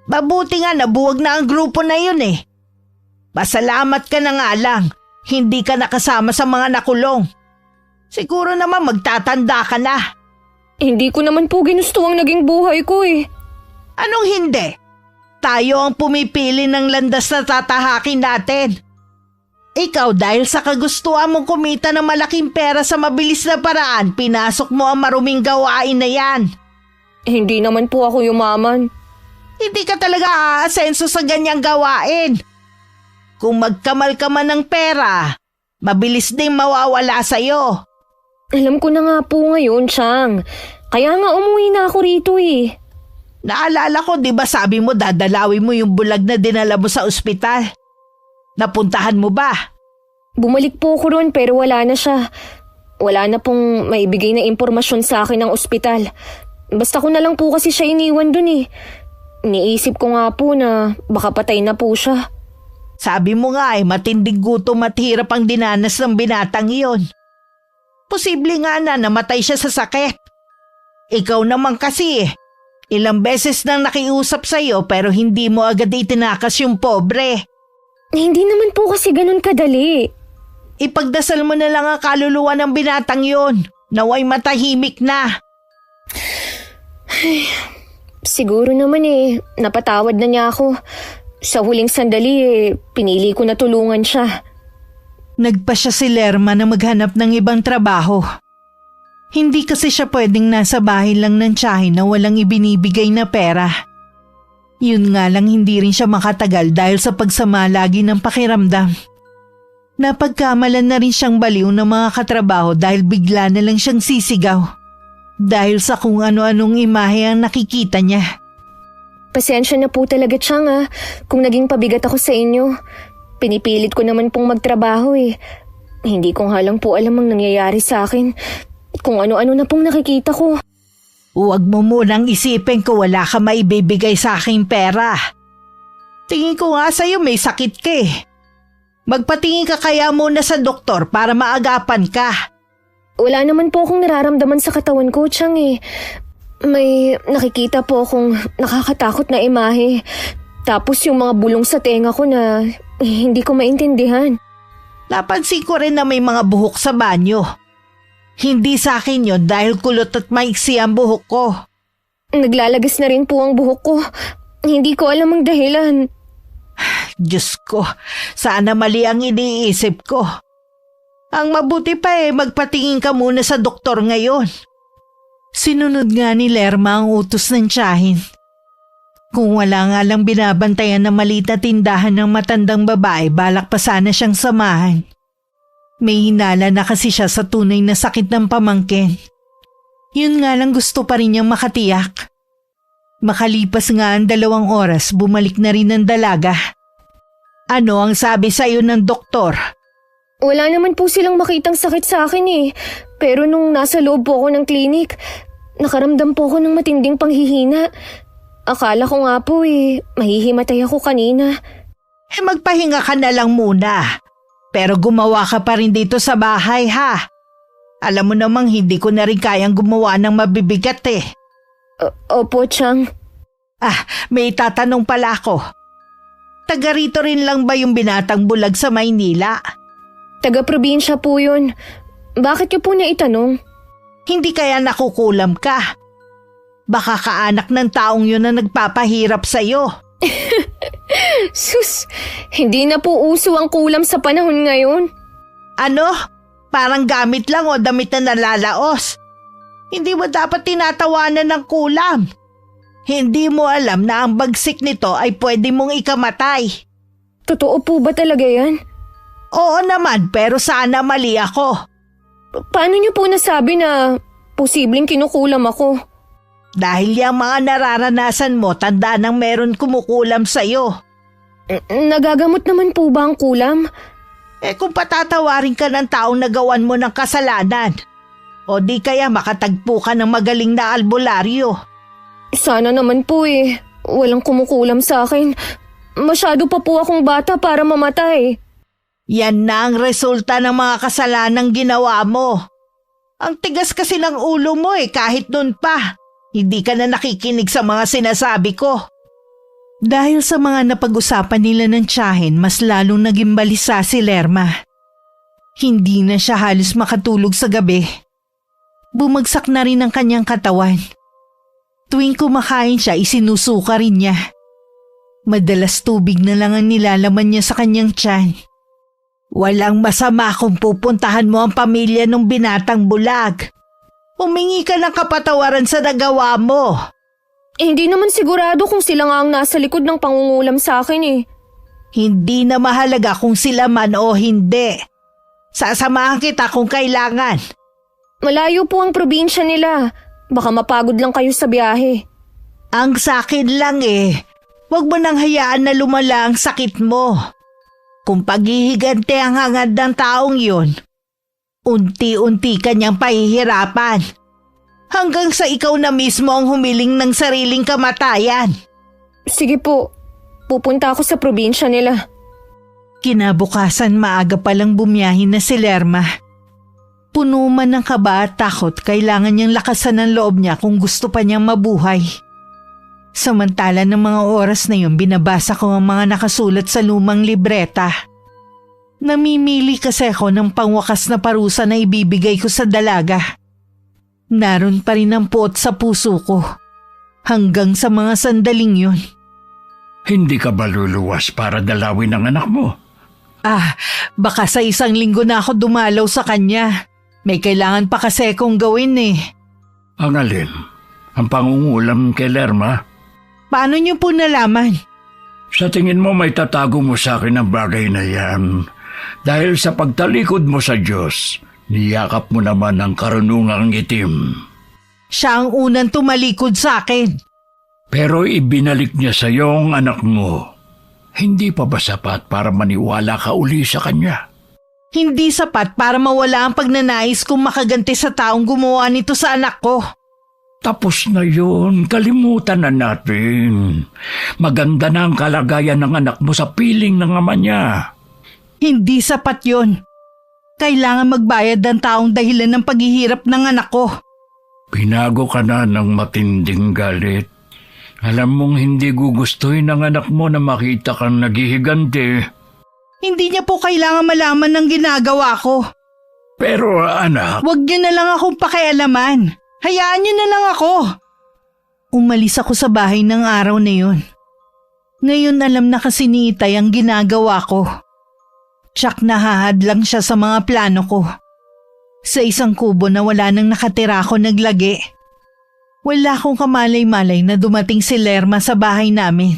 Mabuti nga nabuwag na ang grupo na yun eh. Pasalamat ka na nga lang, hindi ka nakasama sa mga nakulong. Siguro naman magtatanda ka na. Hindi ko naman po ginusto ang naging buhay ko eh. Anong hindi? Tayo ang pumipili ng landas na tatahakin natin. Ikaw dahil sa kagustuhan mong kumita ng malaking pera sa mabilis na paraan, pinasok mo ang maruming gawain na yan. Hindi naman po ako yumaman. Hindi ka talaga aasenso sa ganyang gawain. Kung magkamal ka man ng pera, mabilis din mawawala sa'yo. Alam ko na nga po ngayon, Chang. Kaya nga umuwi na ako rito eh. Naalala ko, di ba sabi mo dadalawin mo yung bulag na dinala mo sa ospital? Napuntahan mo ba? Bumalik po ako ron pero wala na siya. Wala na pong maibigay na impormasyon sa akin ng ospital. Basta ko na lang po kasi siya iniwan dun eh. Iniisip ko nga po na baka patay na po siya. Sabi mo nga matinding gutom at hirap ang dinanas ng binatang iyon. Posible nga na namatay siya sa sakit. Ikaw naman kasi ilang beses nang nakiusap sa'yo pero hindi mo agad itinakas yung pobre. Hindi naman po kasi ganun kadali. Ipagdasal mo na lang ang kaluluwa ng binatang yon. Naway matahimik na. Siguro naman napatawad na niya ako. Sa huling sandali pinili ko na tulungan siya. Nagpa siya si Lerma na maghanap ng ibang trabaho. Hindi kasi siya pwedeng nasa bahay lang ng tiyahin na walang ibinibigay na pera. Yun nga lang hindi rin siya makatagal dahil sa pagsama lagi ng pakiramdam. Napagkamalan na rin siyang baliw ng mga katrabaho dahil bigla na lang siyang sisigaw. Dahil sa kung ano-anong imahe ang nakikita niya. Pasensya na po talaga, Chang kung naging pabigat ako sa inyo. Pinipilit ko naman pong magtrabaho Hindi ko nga lang po alam ang nangyayari sa akin. Kung ano-ano na pong nakikita ko. Huwag mo munang isipin ko wala ka maibibigay sa aking pera. Tingin ko nga sa'yo may sakit ka Magpatingin ka kaya muna sa doktor para maagapan ka. Wala naman po akong nararamdaman sa katawan ko, Chang May nakikita po akong nakakatakot na imahe. Tapos yung mga bulong sa tenga ko na hindi ko maintindihan. Napansin ko rin na may mga buhok sa banyo. Hindi sa akin yun dahil kulot at maiksi ang buhok ko. Naglalagas na rin po ang buhok ko. Hindi ko alam ang dahilan. Diyos ko, sana mali ang iniisip ko. Ang mabuti pa magpatingin ka muna sa doktor ngayon. Sinunod nga ni Lerma ang utos ng tiyahin. Kung wala nga lang binabantayan na maliit na tindahan ng matandang babae, balak pa sana siyang samahan. May hinala na kasi siya sa tunay na sakit ng pamangkin. Yun nga lang gusto pa rin niyang makatiyak. Makalipas nga ang 2 oras, bumalik na rin ang dalaga. Ano ang sabi sa'yo ng doktor? Wala naman po silang makitang sakit sa akin Pero nung nasa loob po ako ng klinik, nakaramdam po ako ng matinding panghihina. Akala ko nga po mahihimatay ako kanina. Magpahinga ka na lang muna. Pero gumawa ka pa rin dito sa bahay ha. Alam mo namang hindi ko na rin kayang gumawa ng mabibigat Opo, Chang. May tatanong pala ako. Taga rito rin lang ba yung binatang bulag sa Maynila? Taga-probinsya po yun. Bakit niyo po naitanong? Hindi kaya nakukulam ka? Baka kaanak ng taong yun na nagpapahirap sa'yo. Sus, hindi na po uso ang kulam sa panahon ngayon. Ano? Parang gamit lang o damit na nalalaos. Hindi mo dapat tinatawanan ng kulam. Hindi mo alam na ang bagsik nito ay pwede mong ikamatay. Totoo po ba talaga yan? Oo naman, pero sana mali ako. Paano niyo po nasabi na posibleng kinukulam ako? Dahil yung mga nararanasan mo, tanda nang meron kumukulam sa'yo. Nagagamot naman po ba ang kulam? Kung patatawarin ka ng taong nagawan mo ng kasalanan, o di kaya makatagpo ka ng magaling na albularyo. Sana naman po walang kumukulam sa akin. Masyado pa po akong bata para mamatay. Yan na ang resulta ng mga kasalanang ginawa mo. Ang tigas kasi ng ulo mo kahit nun pa. Hindi ka na nakikinig sa mga sinasabi ko. Dahil sa mga napag-usapan nila ng tiyahin, mas lalong naging balisa si Lerma. Hindi na siya halos makatulog sa gabi. Bumagsak na rin ang kanyang katawan. Tuwing kumakain siya, isinusuka rin niya. Madalas tubig na lang ang nilalaman niya sa kanyang tiyan. Walang masama kung pupuntahan mo ang pamilya ng binatang bulag. Humingi ka ng kapatawaran sa nagawa mo. Hindi naman sigurado kung sila nga ang nasa likod ng pangungulam sa akin eh. Hindi na mahalaga kung sila man o hindi. Sasamahan kita kung kailangan. Malayo po ang probinsya nila. Baka mapagod lang kayo sa biyahe. Ang sakin lang huwag mo nang hayaan na lumala ang sakit mo. Kung paghihigante ang hangad ng taong yun, unti-unti kanyang pahihirapan. Hanggang sa ikaw na mismo ang humiling ng sariling kamatayan. Sige po, pupunta ako sa probinsya nila. Kinabukasan maaga palang bumiyahin na si Lerma. Puno man ng kaba at takot, kailangan niyang lakasan ang loob niya kung gusto pa niyang mabuhay. Samantala ng mga oras na yun, binabasa ko ang mga nakasulat sa lumang libreta. Namimili kasi ako ng pangwakas na parusa na ibibigay ko sa dalaga. Naroon pa rin ang puot sa puso ko, hanggang sa mga sandaling yun. Hindi ka ba luluwas para dalawin ang anak mo? Baka sa 1 linggo na ako dumalaw sa kanya. May kailangan pa kasi akong gawin Ang alin? Ang pangungulam kay Lerma? Paano niyo po nalaman? Sa tingin mo may tatago mo sa akin ang bagay na yan. Dahil sa pagtalikod mo sa Diyos, niyakap mo naman ang karunungang itim. Siya ang unang tumalikod sa akin. Pero ibinalik niya sa iyo ang anak mo. Hindi pa ba sapat para maniwala ka uli sa kanya? Hindi sapat para mawala ang pagnanais kong makaganti sa taong gumawa nito sa anak ko. Tapos na yun, kalimutan na natin. Maganda na ang kalagayan ng anak mo sa piling ng ama niya. Hindi sapat yun. Kailangan magbayad ng taong dahilan ng paghihirap ng anak ko. Pinago ka na ng matinding galit. Alam mong hindi gugustuhin ng anak mo na makita kang naghihigante. Hindi niya po kailangan malaman ng ginagawa ko. Pero anak... Huwag niyo na lang akong pakialaman. Hayaan niyo na lang ako. Umalis ako sa bahay ng araw na yun. Ngayon alam na kasi ni Itay ang ginagawa ko. Tsak nahahad lang siya sa mga plano ko. Sa isang kubo na wala nang nakatira ako naglagi. Wala akong kamalay-malay na dumating si Lerma sa bahay namin.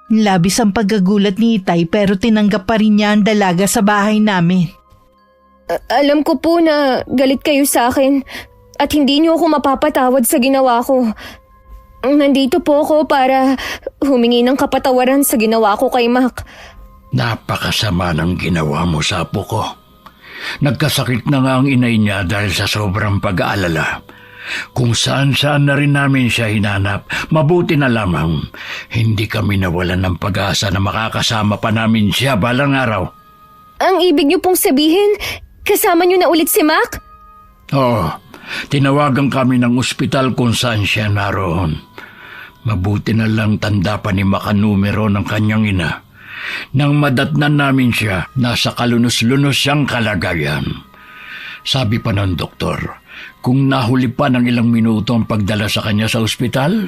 Labis ang pagkagulat ni Itay pero tinanggap pa rin niya ang dalaga sa bahay namin. Alam ko po na galit kayo sa akin at hindi niyo ako mapapatawad sa ginawa ko. Nandito po ako para humingi ng kapatawaran sa ginawa ko kay Mac. Napakasama ng ginawa mo sa apo ko. Nagkasakit na nga ang inay niya dahil sa sobrang pag-aalala. Kung saan-saan na rin namin siya hinanap, mabuti na lamang hindi kami nawalan ng pag-asa na makakasama pa namin siya balang araw. Ang ibig niyo pong sabihin, kasama niyo na ulit si Mac? Oo, tinawagan kami ng ospital kung saan siya naroon. Mabuti na lang tanda pa ni Mac ang numero ng kanyang ina. Nang madatnan namin siya, nasa kalunos-lunos siyang kalagayan. Sabi pa ng doktor, kung nahuli pa ng ilang minuto ang pagdala sa kanya sa ospital,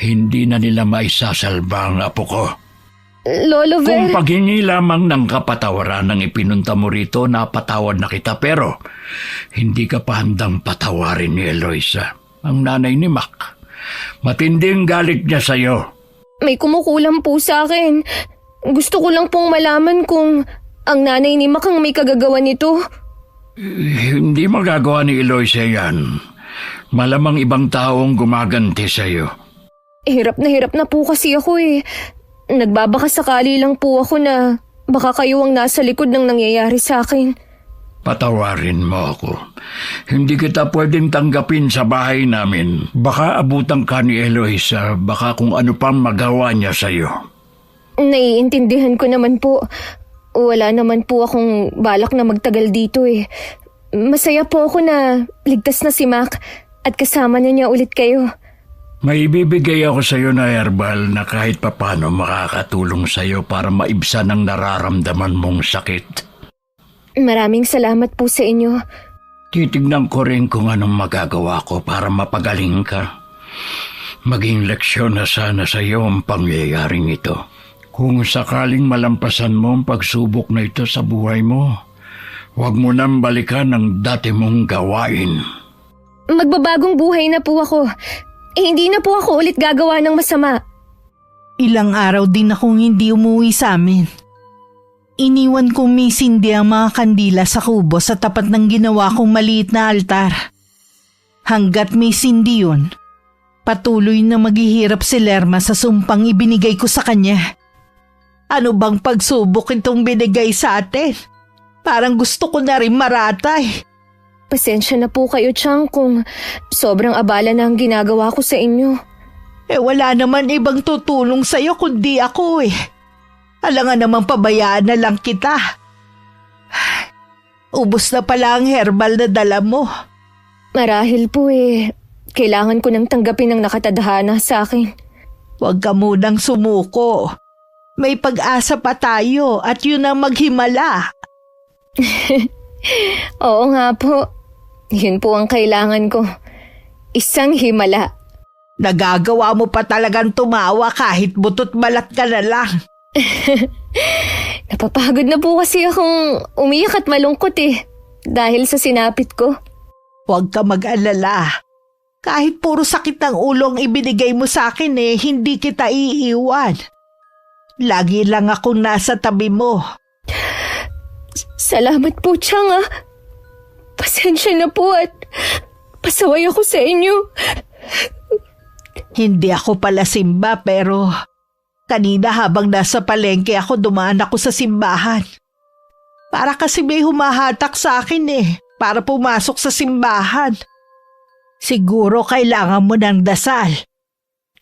hindi na nila maisasalba ang apo ko. Lolo Ver... Kung paghingi lamang ng kapatawaran ng ipinunta mo rito, napatawad na kita, pero hindi ka pa handang patawarin ni Eloisa, ang nanay ni Mac. Matinding galit niya sa'yo. May kumukulam po sa akin. Gusto ko lang pong malaman kung ang nanay ni Mac ang may kagagawa nito. Hindi magagawa ni Eloisa yan. Malamang ibang taong gumaganti sa'yo. Hirap na po kasi ako Nagbabaka sakali lang po ako na baka kayo ang nasa likod ng nangyayari sa akin. Patawarin mo ako. Hindi kita pwedeng tanggapin sa bahay namin. Baka abutan ka ni Eloisa, baka kung ano pang magawa niya sa'yo. Naiintindihan ko naman po. Wala naman po akong balak na magtagal dito Masaya po ako na ligtas na si Mac at kasama na niya ulit kayo. May ibibigay ako sa iyo na herbal na kahit papano makakatulong sa iyo para maibsan ang nararamdaman mong sakit. Maraming salamat po sa inyo. Titignan ko rin kung anong magagawa ko para mapagaling ka. Maging leksyon na sana sa iyo ang pangyayaring ito. Kung sakaling malampasan mo ang pagsubok na ito sa buhay mo, huwag mo nang balikan ang dati mong gawain. Magbabagong buhay na po ako. Hindi na po ako ulit gagawa ng masama. Ilang araw din akong hindi umuwi sa amin. Iniwan kong may sindi ang mga kandila sa kubo sa tapat ng ginawa kong maliit na altar. Hanggat may sindi yun, patuloy na maghihirap si Lerma sa sumpang ibinigay ko sa kanya. Ano bang pagsubok itong binigay sa atin? Parang gusto ko na rin maratay. Pasensya na po kayo, Chang, kung sobrang abala na ang ginagawa ko sa inyo. Wala naman ibang tutulong sa'yo kundi ako eh. Alangan naman pabayaan na lang kita. Ubos na pala ang herbal na dala mo. Marahil po kailangan ko nang tanggapin ang nakatadhana sa akin. Huwag ka munang sumuko. May pag-asa pa tayo at yun ang maghimala. Oo nga po. Yun po ang kailangan ko. Isang himala. Nagagawa mo pa talagang tumawa kahit butot balat ka na lang. Napapagod na po kasi akong umiyak at malungkot dahil sa sinapit ko. Huwag ka mag-alala. Kahit puro sakit ng ulo ang ibinigay mo sa akin hindi kita iiwan. Lagi lang akong nasa tabi mo. Salamat po, Chang. Pasensya na po at pasaway ako sa inyo. Hindi ako pala simba pero kanina habang nasa palengke ako dumaan ako sa simbahan. Para kasi may humahatak sa akin para pumasok sa simbahan. Siguro kailangan mo ng dasal.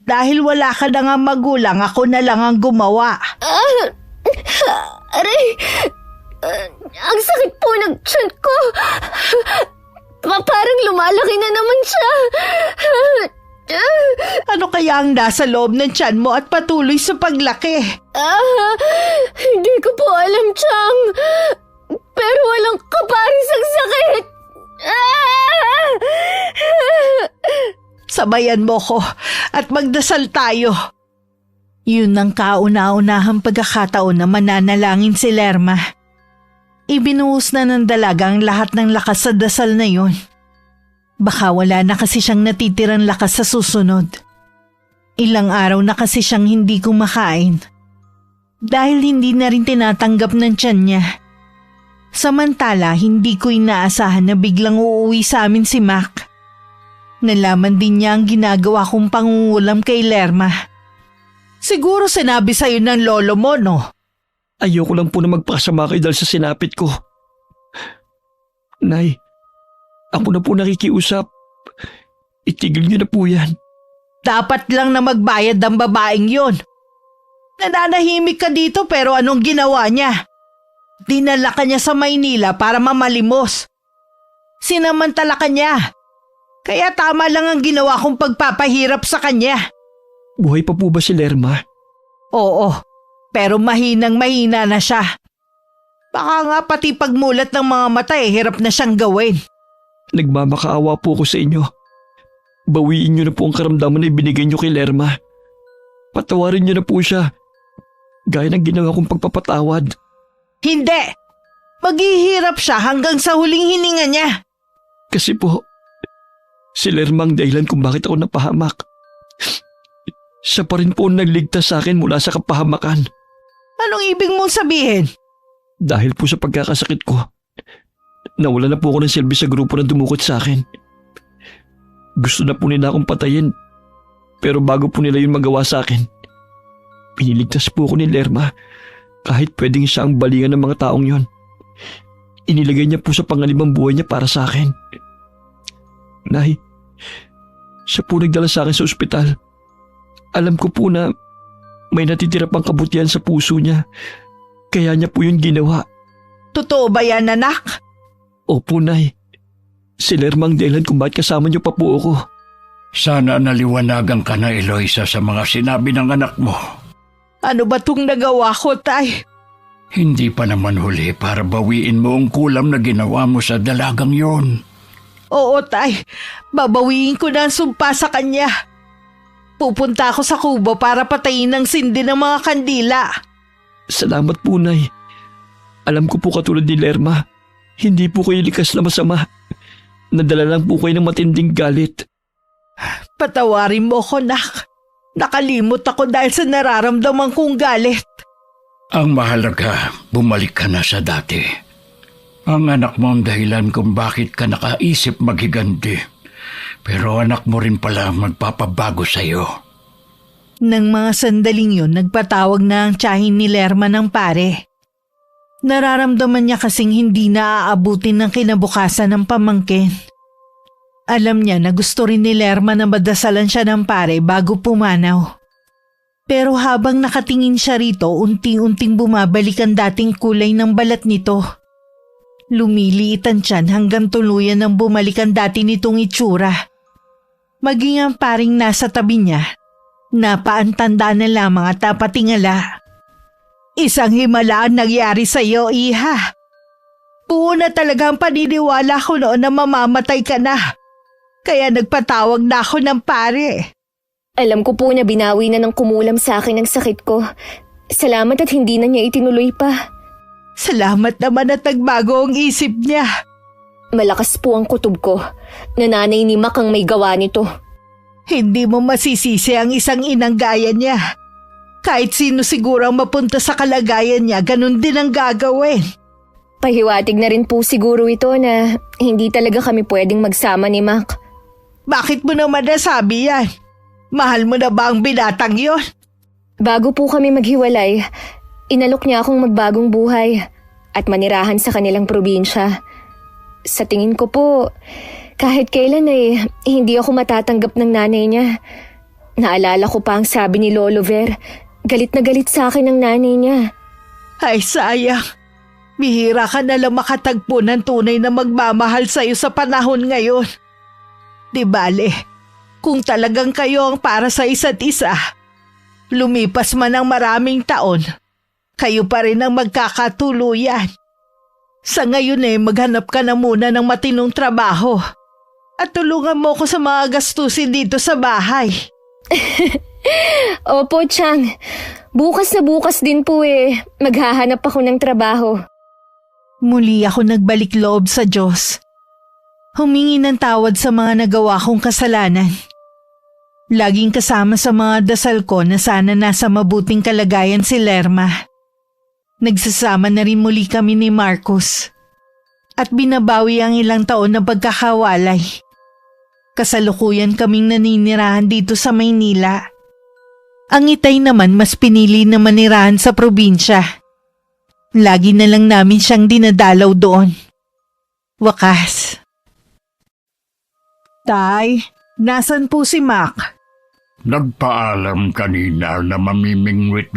Dahil wala ka na nga magulang, ako na lang ang gumawa. Aray! Ang sakit po ng tiyan ko. Parang lumalaki na naman siya. Ano kaya ang nasa loob ng tiyan mo at patuloy sa paglaki? Hindi ko po alam, Chang. Pero walang kaparis ang sakit. Sabayan mo ko at magdasal tayo. Yun ang kauna-unahang pagkakataon na mananalangin si Lerma. Ibinuhos na ng dalaga ang lahat ng lakas sa dasal na yun. Baka wala na kasi siyang natitirang lakas sa susunod. Ilang araw na kasi siyang hindi kumakain. Dahil hindi na rin tinatanggap ng tiyan niya. Samantala, hindi ko inaasahan na biglang uuwi sa amin si Mac. Nalaman din niya ang ginagawa kong pangungulam kay Lerma. Siguro sinabi sa'yo ng lolo mo, no? Ayoko lang po na magpakasama kayo dahil sa sinapit ko. Nay, ako na po nakikiusap. Itigil niyo na po yan. Dapat lang na magbayad ang babaeng yon. Nananahimik ka dito pero anong ginawa niya? Dinala ka niya sa Maynila para mamalimos. Sinamantala ka niya. Kaya tama lang ang ginawa kong pagpapahirap sa kanya. Buhay pa po ba si Lerma? Oo, pero mahinang-mahina na siya. Baka nga pati pagmulat ng mga mata hirap na siyang gawin. Nagmamakaawa po ako sa inyo. Bawiin niyo na po ang karamdaman na ibinigay niyo kay Lerma. Patawarin niyo na po siya. Gaya ng ginawa kong pagpapatawad. Hindi! Maghihirap siya hanggang sa huling hininga niya. Kasi po, si Lerma ang dahilan kung bakit ako napahamak. Siya pa rin po ang nagligtas sa akin mula sa kapahamakan. Anong ibig mong sabihin? Dahil po sa pagkakasakit ko, nawala na po ako ng silbi sa grupo na dumukot sa akin. Gusto na po nila akong patayin, pero bago po nila yun magawa sa akin, piniligtas po ako ni Lerma kahit pwedeng siya ang balingan ng mga taong yon. Inilagay niya po sa pangalibang buhay niya para sa akin. Nay, siya po nagdala sa akin sa ospital. Alam ko po na may natitira pang kabutihan sa puso niya, kaya niya po yun ginawa. Totoo ba yan, anak? Opo, Nay. Si Lerma ang dahilan kung bakit kasama niyo pa po ako. Sana naliwanagan ka na, Eloisa, sa mga sinabi ng anak mo. Ano ba itong nagawa ko, Tay? Hindi pa naman huli para bawiin mo ang kulam na ginawa mo sa dalagang yon. Oo, Tay. Babawiin ko na ang sumpa sa kanya. Pupunta ako sa kubo para patayin ang sindi ng mga kandila. Salamat po, Nay. Alam ko po katulad ni Lerma, hindi po kayo likas na masama. Nadala lang po kayo ng matinding galit. Patawarin mo ko, nak. Nakalimot ako dahil sa nararamdaman kong galit. Ang mahalaga, bumalik ka na sa dati. Ang anak mo ang dahilan kung bakit ka nakaisip maghiganti. Pero anak mo rin pala magpapabago sa'yo. Nang mga sandaling yun, nagpatawag na ang tiyahin ni Lerma ng pare. Nararamdaman niya kasing hindi na aabutin ng kinabukasan ng pamangkin. Alam niya na gusto rin ni Lerma na madasalan siya ng pare bago pumanaw. Pero habang nakatingin siya rito, unti-unting bumabalik ang dating kulay ng balat nito. Lumiliit ang tiyan hanggang tuluyan ng bumalik ang dati nitong itsura. Maging ang paring nasa tabi niya, napaantanda na lamang at napatingala. Isang himala ang nangyari sa iyo, iha. Buo na talaga ang paniniwala ko noon na mamamatay ka na. Kaya nagpatawag na ako ng pare. Alam ko po na binawi na ng kumulam sa akin ang sakit ko. Salamat at hindi na niya itinuloy pa. Salamat naman at nagbago ang isip niya. Malakas po ang kutob ko. Nanay ni Mac ang may gawa nito. Hindi mo masisisi ang isang inang gaya niya. Kahit sino siguro ang mapunta sa kalagayan niya, ganun din ang gagawin. Pahiwatig na rin po siguro ito na hindi talaga kami pwedeng magsama ni Mac. Bakit mo naman nasabi yan? Mahal mo na ba ang binatang yon? Bago po kami maghiwalay, inalok niya akong magbagong buhay at manirahan sa kanilang probinsya. Sa tingin ko po, kahit kailan hindi ako matatanggap ng nanay niya. Naalala ko pa ang sabi ni Lolo Ver, galit na galit sa akin ang nanay niya. Ay sayang, bihira ka na lang makatagpo ng tunay na magmamahal sa'yo sa panahon ngayon. Di bale, kung talagang kayo ang para sa isa't isa, lumipas man ang maraming taon, kayo pa rin ang magkakatuluyan. Sa ngayon maghanap ka na muna ng matinong trabaho at tulungan mo ko sa mga gastusin dito sa bahay. Opo, Chang. Bukas na bukas din po maghahanap ako ng trabaho. Muli ako nagbalik loob sa Diyos. Humingi ng tawad sa mga nagawa kong kasalanan. Laging kasama sa mga dasal ko na sana nasa mabuting kalagayan si Lerma. Nagsasama na rin muli kami ni Marcos. At binabawi ang ilang taon na pagkakawalay. Kasalukuyan kaming naninirahan dito sa Maynila. Ang itay naman mas pinili na manirahan sa probinsya. Lagi na lang namin siyang dinadalaw doon. Wakas. Tay, nasan po si Mac? Nagpaalam kanina na mamimingwit